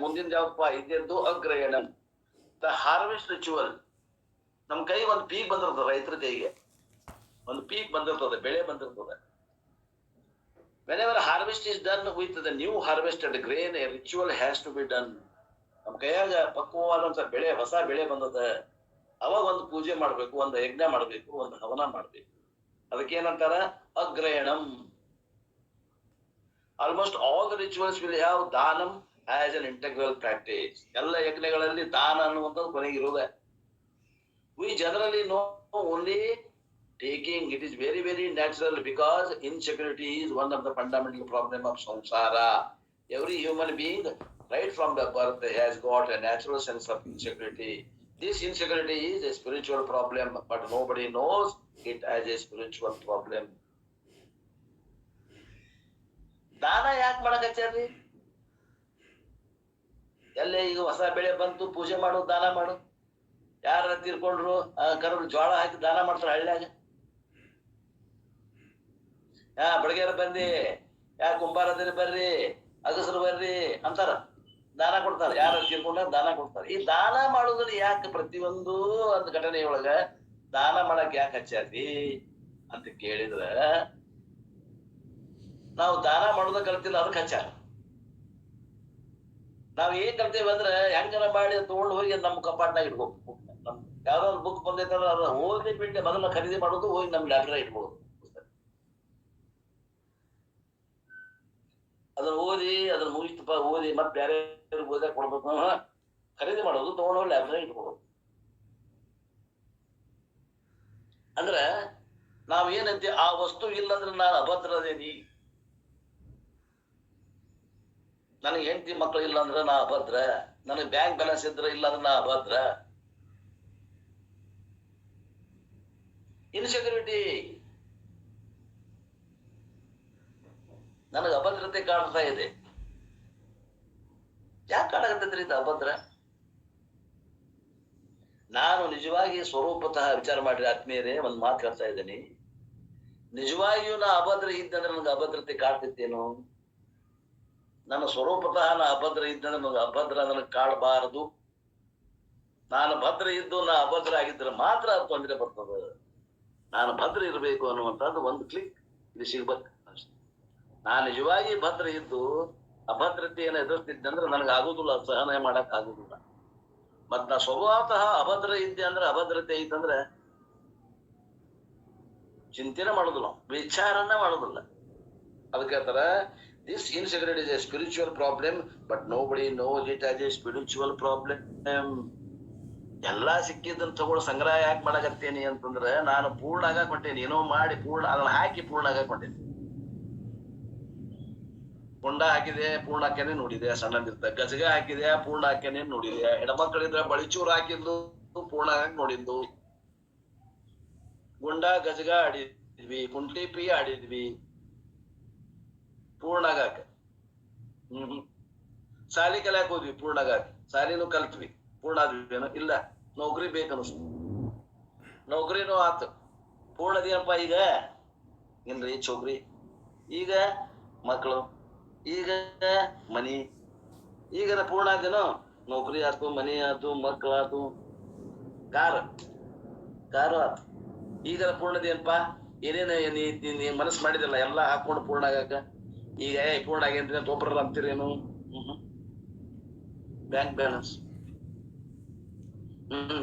ಮುಂದಿನ ಯಾವಪ್ಪ ಇದ್ದು? Agrayanam, the harvest ritual. ನಮ್ ಕೈ ಒಂದು ಪೀಕ್ ಬಂದಿರ್ತದೆ, ರೈತರ ಕೈಗೆ ಒಂದು ಪೀಕ್ ಬಂದಿರ್ತದೆ, ಬೆಳೆ ಬಂದಿರ್ತದೆ. whenever harvest is done with the new harvested grain, a ritual has to be done. ನಮ್ ಕೈಯಾಗ ಪಕ್ವವಾದಂತ ಬೆಳೆ, ಹೊಸ ಬೆಳೆ ಬಂದದ, ಅವಾಗ ಒಂದು ಪೂಜೆ ಮಾಡ್ಬೇಕು, ಒಂದು ಯಜ್ಞ ಮಾಡ್ಬೇಕು, ಒಂದು ಹವನ ಮಾಡ್ಬೇಕು. ಅದಕ್ಕೇನಂತಾರ? Agrayanam. Almost all the rituals will have danam as an integral practice. ಎಲ್ಲ ಯಜ್ಞಗಳಲ್ಲಿ ದಾನ ಅನ್ನುವಂಥದ್ದು ಕೊನೆಗಿರುವುದೇ. We generally know only taking. It is very very natural because insecurity is one of the fundamental problem of samsara. Every human being right from the birth has got a natural sense of insecurity. This insecurity is a spiritual problem, but nobody knows it as a spiritual problem. ದಾನ ಯಾಕೆ ಮಾಡಕಚ್ಚಾರ್ರಿ? ಎಲ್ಲ ಈಗ ಹೊಸ ಬೆಳೆ ಬಂತು, ಪೂಜೆ ಮಾಡು, ದಾನ ಮಾಡು. ಯಾರ ತೀರ್ಕೊಂಡ್ರು ಕರು ಜೋಳ ಹಾಕಿ ದಾನ ಮಾಡ್ತಾರ ಹಳ್ಳ್ಯಾಗ. ಬಡಗೇರ ಬಂದಿ, ಕುಂಬಾರದಿನ ಬರ್ರಿ, ಅಗಸರು ಬರ್ರಿ ಅಂತಾರ, ದಾನ ಕೊಡ್ತಾರ. ಯಾರ ತೀರ್ಕೊಂಡ ದಾನ ಕೊಡ್ತಾರ. ಈ ದಾನ ಮಾಡೋದನ್ನ ಯಾಕೆ ಪ್ರತಿಯೊಂದು ಒಂದು ಘಟನೆಯೊಳಗ ದಾನ ಮಾಡಕ್ ಯಾಕೆ ಹಚ್ಚಾರಿ ಅಂತ ಕೇಳಿದ್ರ, ನಾವು ದಾನ ಮಾಡೋದ ಕಲ್ತಿಲ್ಲ, ಅದಕ್ಕೆ ಹಚ್ಚಾರ. ನಾವ್ ಏನ್ ಕಲ್ತೇವೆ ಅಂದ್ರೆ ಹೆಂಗನ ಮಾಡಿ ತಗೊಂಡು ಹೋಗಿ ನಮ್ ಕಪಾಟ್ನಾಗ ಇಟ್ಕೋಬೇಕು. ಯಾವ್ದೋ ಒಂದು ಬುಕ್ ಬಂದೈತಾರ ಅದ ಓದಿ ಬಿಟ್ಟು ಮೊದಲ ಖರೀದಿ ಮಾಡೋದು, ಹೋಗಿ ನಮ್ ಲ್ಯಾಬ್ರರಿ ಇಟ್ಬೋದು. ಅದನ್ನ ಓದಿ ಅದನ್ನ ಮುಗಿಸ್ತಪ್ಪ, ಓದಿ ಮತ್ತೆ ಬೇರೆ ಓದಾಕ ಕೊಡ್ಬೇಕು. ಖರೀದಿ ಮಾಡೋದು, ತಗೊಂಡು ಲ್ಯಾಬ್ರರಿ ಇಟ್ಕೊಡೋದು. ಅಂದ್ರ ನಾವ್ ಏನಂತೆ, ಆ ವಸ್ತು ಇಲ್ಲಂದ್ರೆ ನಾನು ಅಭದ್ರದೇನಿ, ನನಗೆ ಹೆಂಡತಿ ಮಕ್ಳು ಇಲ್ಲ ಅಂದ್ರೆ ನಾ ಅಭದ್ರ, ನನಗೆ ಬ್ಯಾಂಕ್ ಬ್ಯಾಲೆನ್ಸ್ ಇದ್ರೆ ಇಲ್ಲ ಅಂದ್ರೆ ನಾ ಅಭದ್ರ. ಇನ್ಸೆಕ್ಯೂರಿಟಿ, ನನಗೆ ಅಭದ್ರತೆ ಕಾಡ್ತಾ ಇದೆ. ಯಾಕೆ ಕಾಡಕತ್ತೈತ್ರಿ ಇದು ಅಭದ್ರ? ನಾನು ನಿಜವಾಗಿ ಸ್ವರೂಪತಃ ವಿಚಾರ ಮಾಡ್ರಿ ಆತ್ಮೀಯರೇ, ಒಂದ್ ಮಾತು ಹೇಳ್ತಾ ಇದ್ದೀನಿ. ನಿಜವಾಗಿಯೂ ನಾ ಅಭದ್ರ ಇದ್ದಂದ್ರೆ ನನಗೆ ಅಭದ್ರತೆ ಕಾಡ್ತಿತ್ತೇನು? ನನ್ನ ಸ್ವರೂಪತಃ ನಾ ಅಭದ್ರ ಇದ್ದಂದ್ರೆ ನನಗೆ ಅಭದ್ರ ನನಗೆ ಕಾಡಬಾರದು. ನಾನು ಭದ್ರ ಇದ್ದು ನಾ ಅಭದ್ರ ಆಗಿದ್ರೆ ಮಾತ್ರ ಅದು ತೊಂದರೆ ಬರ್ತದೆ. ನಾನು ಭದ್ರ ಇರಬೇಕು ಅನ್ನುವಂಥದ್ದು ಒಂದು ಕ್ಲಿಕ್ ಇದು ಸಿಗ್ಬೇಕು. ನಾನು ನಿಜವಾಗಿ ಭದ್ರ ಇದ್ದು ಅಭದ್ರತೆಯನ್ನು ಎದುರಿಸ್ತಿದ್ದಂದ್ರೆ ನನಗೆ ಆಗುದಿಲ್ಲ, ಸಹನೆ ಮಾಡಕ್ ಆಗುದಿಲ್ಲ. ಮತ್ ನಾ ಸ್ವಭಾವತಃ ಅಭದ್ರ ಇದ್ದೆ ಅಂದ್ರೆ, ಅಭದ್ರತೆ ಐತಂದ್ರೆ ಚಿಂತನೆ ಮಾಡುದಿಲ್ಲ, ವಿಚಾರನ ಮಾಡುದಿಲ್ಲ. ಅದಕ್ಕೆ ಹೇಳ್ತಾರ, this insecurity is a spiritual problem, but nobody knows it as a spiritual problem. ಎಲ್ಲಾ ಸಿಕ್ಕಿದ್ದನ್ನು ತಗೊಂಡು ಸಂಗ್ರಹ ಯಾಕೆ ಮಾಡಕತ್ತೇನಿ ಅಂತಂದ್ರೆ, ನಾನು ಪೂರ್ಣ ಆಗಕ್ ಹೊಂಟೇನಿ. ಏನೋ ಮಾಡಿ ಪೂರ್ಣ ಅದನ್ನ ಹಾಕಿ ಪೂರ್ಣ ಆಗಕ್ ಹೊಂಟೇನಿ. ಕುಂಡ ಹಾಕಿದೆ ಪೂರ್ಣ ಹಾಕ್ಯಾನೆ ನೋಡಿದೆ, ಸಣ್ಣದಿರ್ತ ಗಜಗ ಹಾಕಿದೆ ಪೂರ್ಣ ಹಾಕ್ಯಾನೆ ನೋಡಿದೆ. ಹೆಣ್ಮಕ್ಳಿದ್ರೆ ಬಳಿಚೂರು ಹಾಕಿದ್ದು ಪೂರ್ಣ ಹಾಕಿ ನೋಡಿದ್ದು. ಗುಂಡ ಗಜಗ ಆಡಿದ್ವಿ, ಕುಂಟಿ ಪಿ ಆಡಿದ್ವಿ ಪೂರ್ಣಗಾಕ. ಸಾಲಿ ಕಲಿಯಾಕ ಹೋದ್ವಿ ಪೂರ್ಣಗಾಕ, ಸಾಲಿನೂ ಕಲ್ತ್ವಿ, ಪೂರ್ಣ ಆದ್ವಿ ಇಲ್ಲ. ನೌಕರಿ ಬೇಕನ್ನಿಸ್ತು, ನೌಕರಿನೂ ಆತು. ಪೂರ್ಣದೇನಪ್ಪ ಈಗ? ಇಲ್ರಿ ಚೌಕ್ರಿ. ಈಗ ಮಕ್ಕಳು, ಈಗ ಮನಿ. ಈಗ ಪೂರ್ಣ ಆದೇನೋ? ನೌಕರಿ ಆತು, ಮನಿ ಆತು, ಮಕ್ಕಳು ಆತು, ಕಾರು ಆತು. ಈಗ ಪೂರ್ಣದೇನಪ್ಪಾ? ಏನೇನು ಮನಸ್ಸು ಮಾಡಿದಿಲ್ಲ ಎಲ್ಲ ಹಾಕೊಂಡು ಪೂರ್ಣ ಆಗಾಕ. ಈಗ ಪೂರ್ಣ ಆಗೇನ್ರಿ ಅಂತ ಒಬ್ಬರ ಅಂತೀರೇನು? ಬ್ಯಾಂಕ್ ಬ್ಯಾಲೆನ್ಸ್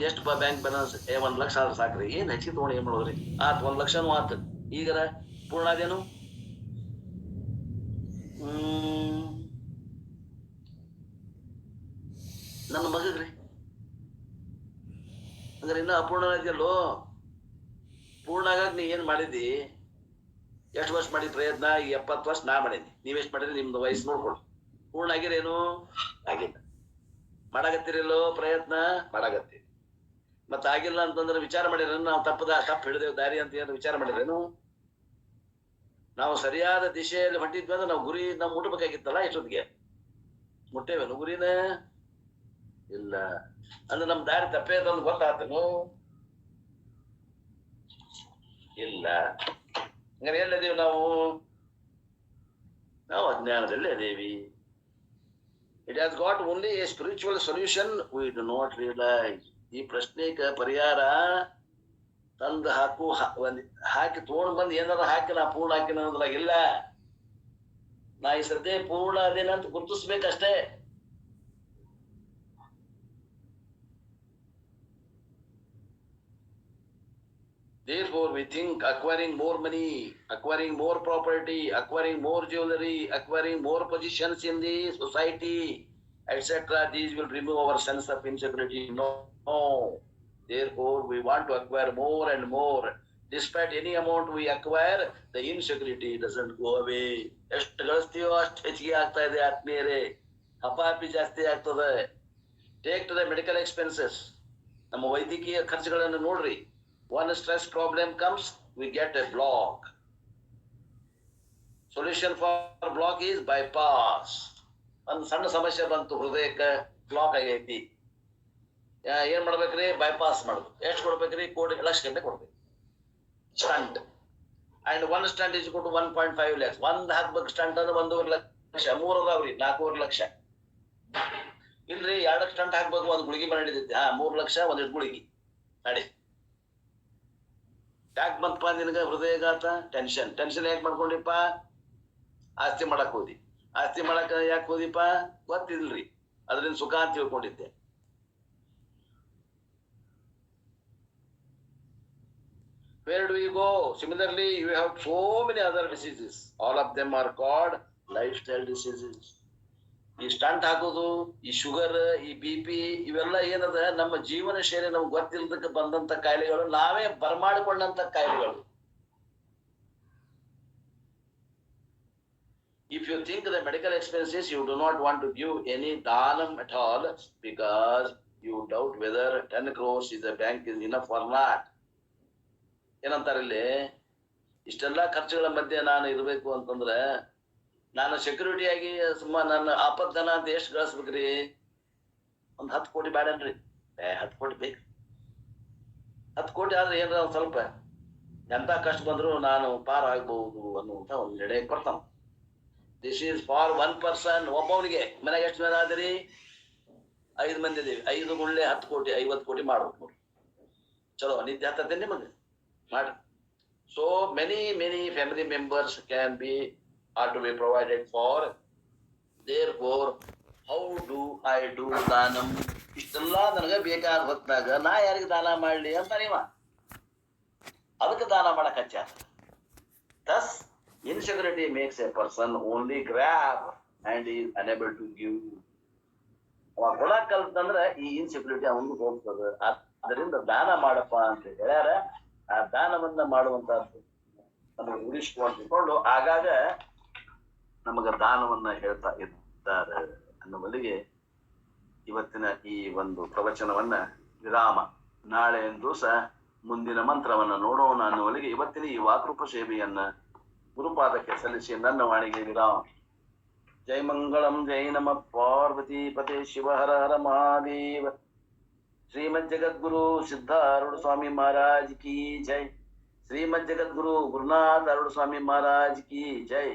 ಎಷ್ಟಪ್ಪ ಬ್ಯಾಂಕ್ ಬ್ಯಾಲೆನ್ಸ್? 1 ಲಕ್ಷ ಆದ್ರೆ ಸಾಕ್ರಿ. ಏನ್ ಹೆಚ್ಚಿ ತಗೊಂಡು ಏನ್ ಮಾಡೋದ್ರಿ? ಆತ್ 1 ಲಕ್ಷನೂ ಆತ. ಈಗರ ಪೂರ್ಣ ಅದೇನು? ನನ್ನ ಮಗಗ್ರಿ ಅಂದ್ರೆ ಇನ್ನ ಅಪೂರ್ಣ ಇದೆಯಲ್ಲೋ. ಪೂರ್ಣ ಆಗಾಕ ನೀ ಏನ್ ಮಾಡಿದಿ? ಎಷ್ಟು ವರ್ಷ ಮಾಡಿ ಪ್ರಯತ್ನ? ಈಗ 70 ವರ್ಷ ನಾ ಮಾಡೀನಿ. ನೀವೆಷ್ಟು ಮಾಡಿದ್ರಿ? ನಿಮ್ದು ವಯಸ್ಸು ನೋಡ್ಕೊಳ್ರಿ. ಪೂರ್ಣ ಆಗಿರೇನು? ಆಗಿಲ್ಲ. ಮಾಡಾಕತ್ತೀರಿಲ್ಲೋ ಪ್ರಯತ್ನ? ಮಾಡಾಕತ್ತೀರಿ. ಮತ್ತ ಆಗಿಲ್ಲ ಅಂತಂದ್ರೆ ವಿಚಾರ ಮಾಡಿರೇನು? ನಾವು ತಪ್ಪು ಹಿಡಿದೇವು ದಾರಿ ಅಂತ ಏನು ವಿಚಾರ ಮಾಡಿರೇನು? ನಾವು ಸರಿಯಾದ ದಿಶೆಯಲ್ಲಿ ಹೊಂಟಿದ್ವಿ ಅಂದ್ರೆ ನಾವು ಗುರಿ ನಾವು ಮುಟ್ಬೇಕಾಗಿತ್ತಲ್ಲ. ಇಷ್ಟೊತ್ತಿಗೆ ಮುಟ್ಟೇವೇನು ಗುರಿನ? ಇಲ್ಲ. ಅಂದ್ರೆ ನಮ್ ದಾರಿ ತಪ್ಪೇ ತಂದು ಗೊತ್ತಾತನು? ಇಲ್ಲ. ಹಂಗಾರೆ ಎಲ್ಲದೇವಿ ನಾವು? ನಾವು ಅಜ್ಞಾನದಲ್ಲಿ ಅದೇವಿ. It has got only a spiritual solution, we do not realize. ಈ ಪ್ರಶ್ನೆಗೆ ಪರಿಹಾರ ತಂದು ಹಾಕಿ ತಗೊಂಡ್ ಬಂದು ಏನಾರ ಹಾಕಿ ನಾ ಪೂರ್ಣ ಹಾಕಿನ ಅನ್ನೋದ್ರಾಗ ಇಲ್ಲ. ನಾ ಈ ಸದ್ಯ ಪೂರ್ಣ ಅದೇನಂತ ಗುರುತಿಸ್ಬೇಕಷ್ಟೇ. Therefore, we think acquiring more money, acquiring more property, acquiring more jewelry, acquiring more positions in the society, etc. These will remove our sense of insecurity. No. Therefore, we want to acquire more and more. Despite any amount we acquire, the insecurity doesn't go away. ಎಷ್ಟು ಗಳಿಸ್ತೀವೋ ಅಷ್ಟು ಹೆಚ್ಚಿಗೆ ಆಗ್ತಾ ಇದೆ ಆತ್ಮೀಯರೇ. ಹಪಾಪಿ ಜಾಸ್ತಿ ಆಗ್ತದೆ. Take to the medical expenses. ನಮ್ಮ ವೈದ್ಯಕೀಯ ಖರ್ಚುಗಳನ್ನು ನೋಡ್ರಿ. One stress problem comes, we get a block. Solution for block is bypass. ಒಂದು ಸಣ್ಣ ಸಮಸ್ಯೆ ಬಂತು, ಹೃದಯಕ್ಕೆ ಬ್ಲಾಕ್ ಆಗೈತಿ, ಏನ್ ಮಾಡ್ಬೇಕ್ರಿ? ಬೈಪಾಸ್ ಮಾಡ್ಬೇಕು. ಎಷ್ಟು ಕೊಡ್ಬೇಕ್ರಿ? ಲಕ್ಷ ಗಂಟೆ ಕೊಡ್ಬೇಕು stent. And one stent is ಕೊಟ್ಟು 1.5 lakhs. ಒಂದ್ ಹಾಕ್ಬೇಕು ಸ್ಟಂಟ್ ಅಂದ್ರೆ 1.5 ಲಕ್ಷ. 3 ಅದಾವ್ರಿ, 4.5 ಲಕ್ಷ. ಇಲ್ರಿ 2 ಸ್ಟಂಟ್ ಹಾಕ್ಬೇಕು, ಒಂದ್ ಗುಳಿಗೆ ಮಾಡಿದೈತಿ, 3 ಲಕ್ಷ, ಒಂದಿಟ್ಟು ಗುಳಿಗೆ ನಡಿ. ಯಾಕೆ ಬಂತಪ್ಪ ನಿನಗ ಹೃದಯಘಾತ? ಟೆನ್ಷನ್. ಟೆನ್ಷನ್ ಯಾಕೆ ಮಾಡ್ಕೊಂಡಿಪ್ಪ? ಆಸ್ತಿ ಮಾಡಕ್ ಹೋದಿ. ಆಸ್ತಿ ಮಾಡಕ್ ಯಾಕೆ ಹೋದಿಪ್ಪ? ಗೊತ್ತಿಲ್ರಿ, ಅದರಿಂದ ಸುಖ ಅಂತ ತಿಳ್ಕೊಂಡಿದ್ದೆ. Where do you go? Similarly, you have so many other diseases. All of them are called lifestyle diseases. ಈ ಸ್ಟಂಟ್ ಹಾಕೋದು, ಈ ಶುಗರ್, ಈ BP, ಇವೆಲ್ಲ ಏನದ ನಮ್ಮ ಜೀವನ ಶೈಲಿ ನಮ್ಗೆ ಗೊತ್ತಿಲ್ಲದಕ್ಕೆ ಬಂದಂತ ಕಾಯಿಲೆಗಳು, ನಾವೇ ಬರಮಾಡಿಕೊಂಡಂತ ಕಾಯಿಲೆಗಳು. If you think the medical expenses, you do not want to give any danam at all because you doubt whether 10 crores is the bank is enough or not. ಏನಂತಾರಲ್ಲಿ, ಇಷ್ಟೆಲ್ಲಾ ಖರ್ಚುಗಳ ಮಧ್ಯೆ ನಾನು ಇರಬೇಕು ಅಂತಂದ್ರೆ ನಾನು ಸೆಕ್ಯೂರಿಟಿಯಾಗಿ ನನ್ನ ಆಪತ್ತನ ಅಂತ ಎಷ್ಟು ಗಳಿಸ್ಬೇಕ್ರಿ? ಒಂದ್ 10 ಕೋಟಿ ಬೇಡನ್ರಿ? 10 ಕೋಟಿ ಬೇಕು. 10 ಕೋಟಿ ಆದ್ರೆ ಏನ್ರ ಒಂದ್ ಸ್ವಲ್ಪ ಎಂತ ಕಷ್ಟ ಬಂದ್ರು ನಾನು ಪಾರ್ ಆಗ್ಬಹುದು ಅನ್ನುವಂತ ಒಂದು ನಿರ್ಣಯ ಕೊಡ್ತಾನ. This is for 1 person. ಒಬ್ಬವನಿಗೆ. ಮನೆಗೆ ಎಷ್ಟು ಮಂದಿ ಆದ್ರಿ? 5 ಮಂದಿ ಇದೀವಿ. 5 ಗುಳ್ಳೆ 10 ಕೋಟಿ, 50 ಕೋಟಿ ಮಾಡ್ಬೇಕು ನೋಡಿ. ಚಲೋ ನಿದ್ದೆ ಹತ್ತತ್ತೆ ನಿಮಗೆ ಮಾಡ್ರಿ. So many family members are to be provided for. Therefore, how do I do danam? ಇಷ್ಟೆಲ್ಲ ನನಗೆ ಬೇಕಾದ ಹೊತ್ತಾಗ ನಾ ಯಾರಿಗೆ ದಾನ ಮಾಡ್ಲಿ ಅಂತ ನೀವ ಅದಕ್ಕೆ ದಾನ ಮಾಡಕ್ ಹಚ್ಚಾರ. Thus, insecurity makes a person only grab and is unable to give. ಅವ ಕೊಡ ಕಲ್ತಂದ್ರೆ ಈ ಇನ್ಸೆಕ್ಯೂರಿಟಿ ಅವನಿಗೆ ಹೋಗ್ತದೆ. ಅದರಿಂದ ದಾನ ಮಾಡಪ್ಪ ಅಂತ ಹೇಳ್ಯಾರ. ಆ ದಾನವನ್ನ ಮಾಡುವಂತ ನಮಗೆ ಉಳಿಸ್ಕೊಂಡು ಆಗಾಗ ನಮಗ ದಾನವನ್ನ ಹೇಳ್ತಾ ಇದ್ದಾರೆ ಅನ್ನುವಲ್ಲಿಗೆ ಇವತ್ತಿನ ಈ ಒಂದು ಪ್ರವಚನವನ್ನ ವಿರಾಮ. ನಾಳೆ ದಿವಸ ಮುಂದಿನ ಮಂತ್ರವನ್ನ ನೋಡೋಣ ಅನ್ನುವಲ್ಲಿಗೆ ಇವತ್ತಿನ ಈ ವಾಕ್ರೂಪ ಸೇವೆಯನ್ನ ಗುರುಪಾದಕ್ಕೆ ಸಲ್ಲಿಸಿ ನನ್ನ ವಾಣಿಗೆ ವಿರಾಮ. ಜೈ ಮಂಗಳಂ. ಜೈ ನಮ ಪಾರ್ವತಿ ಪತೆ ಶಿವ ಹರ ಹರ ಮಹಾದೇವ. ಶ್ರೀಮದ್ ಜಗದ್ಗುರು ಸಿದ್ಧಾರೂಢ ಸ್ವಾಮಿ ಮಹಾರಾಜ್ ಕಿ ಜೈ. ಶ್ರೀಮದ್ ಜಗದ್ಗುರು ಗುರುನಾಥ ಅರುಣ ಸ್ವಾಮಿ ಮಹಾರಾಜ್ ಕಿ ಜೈ.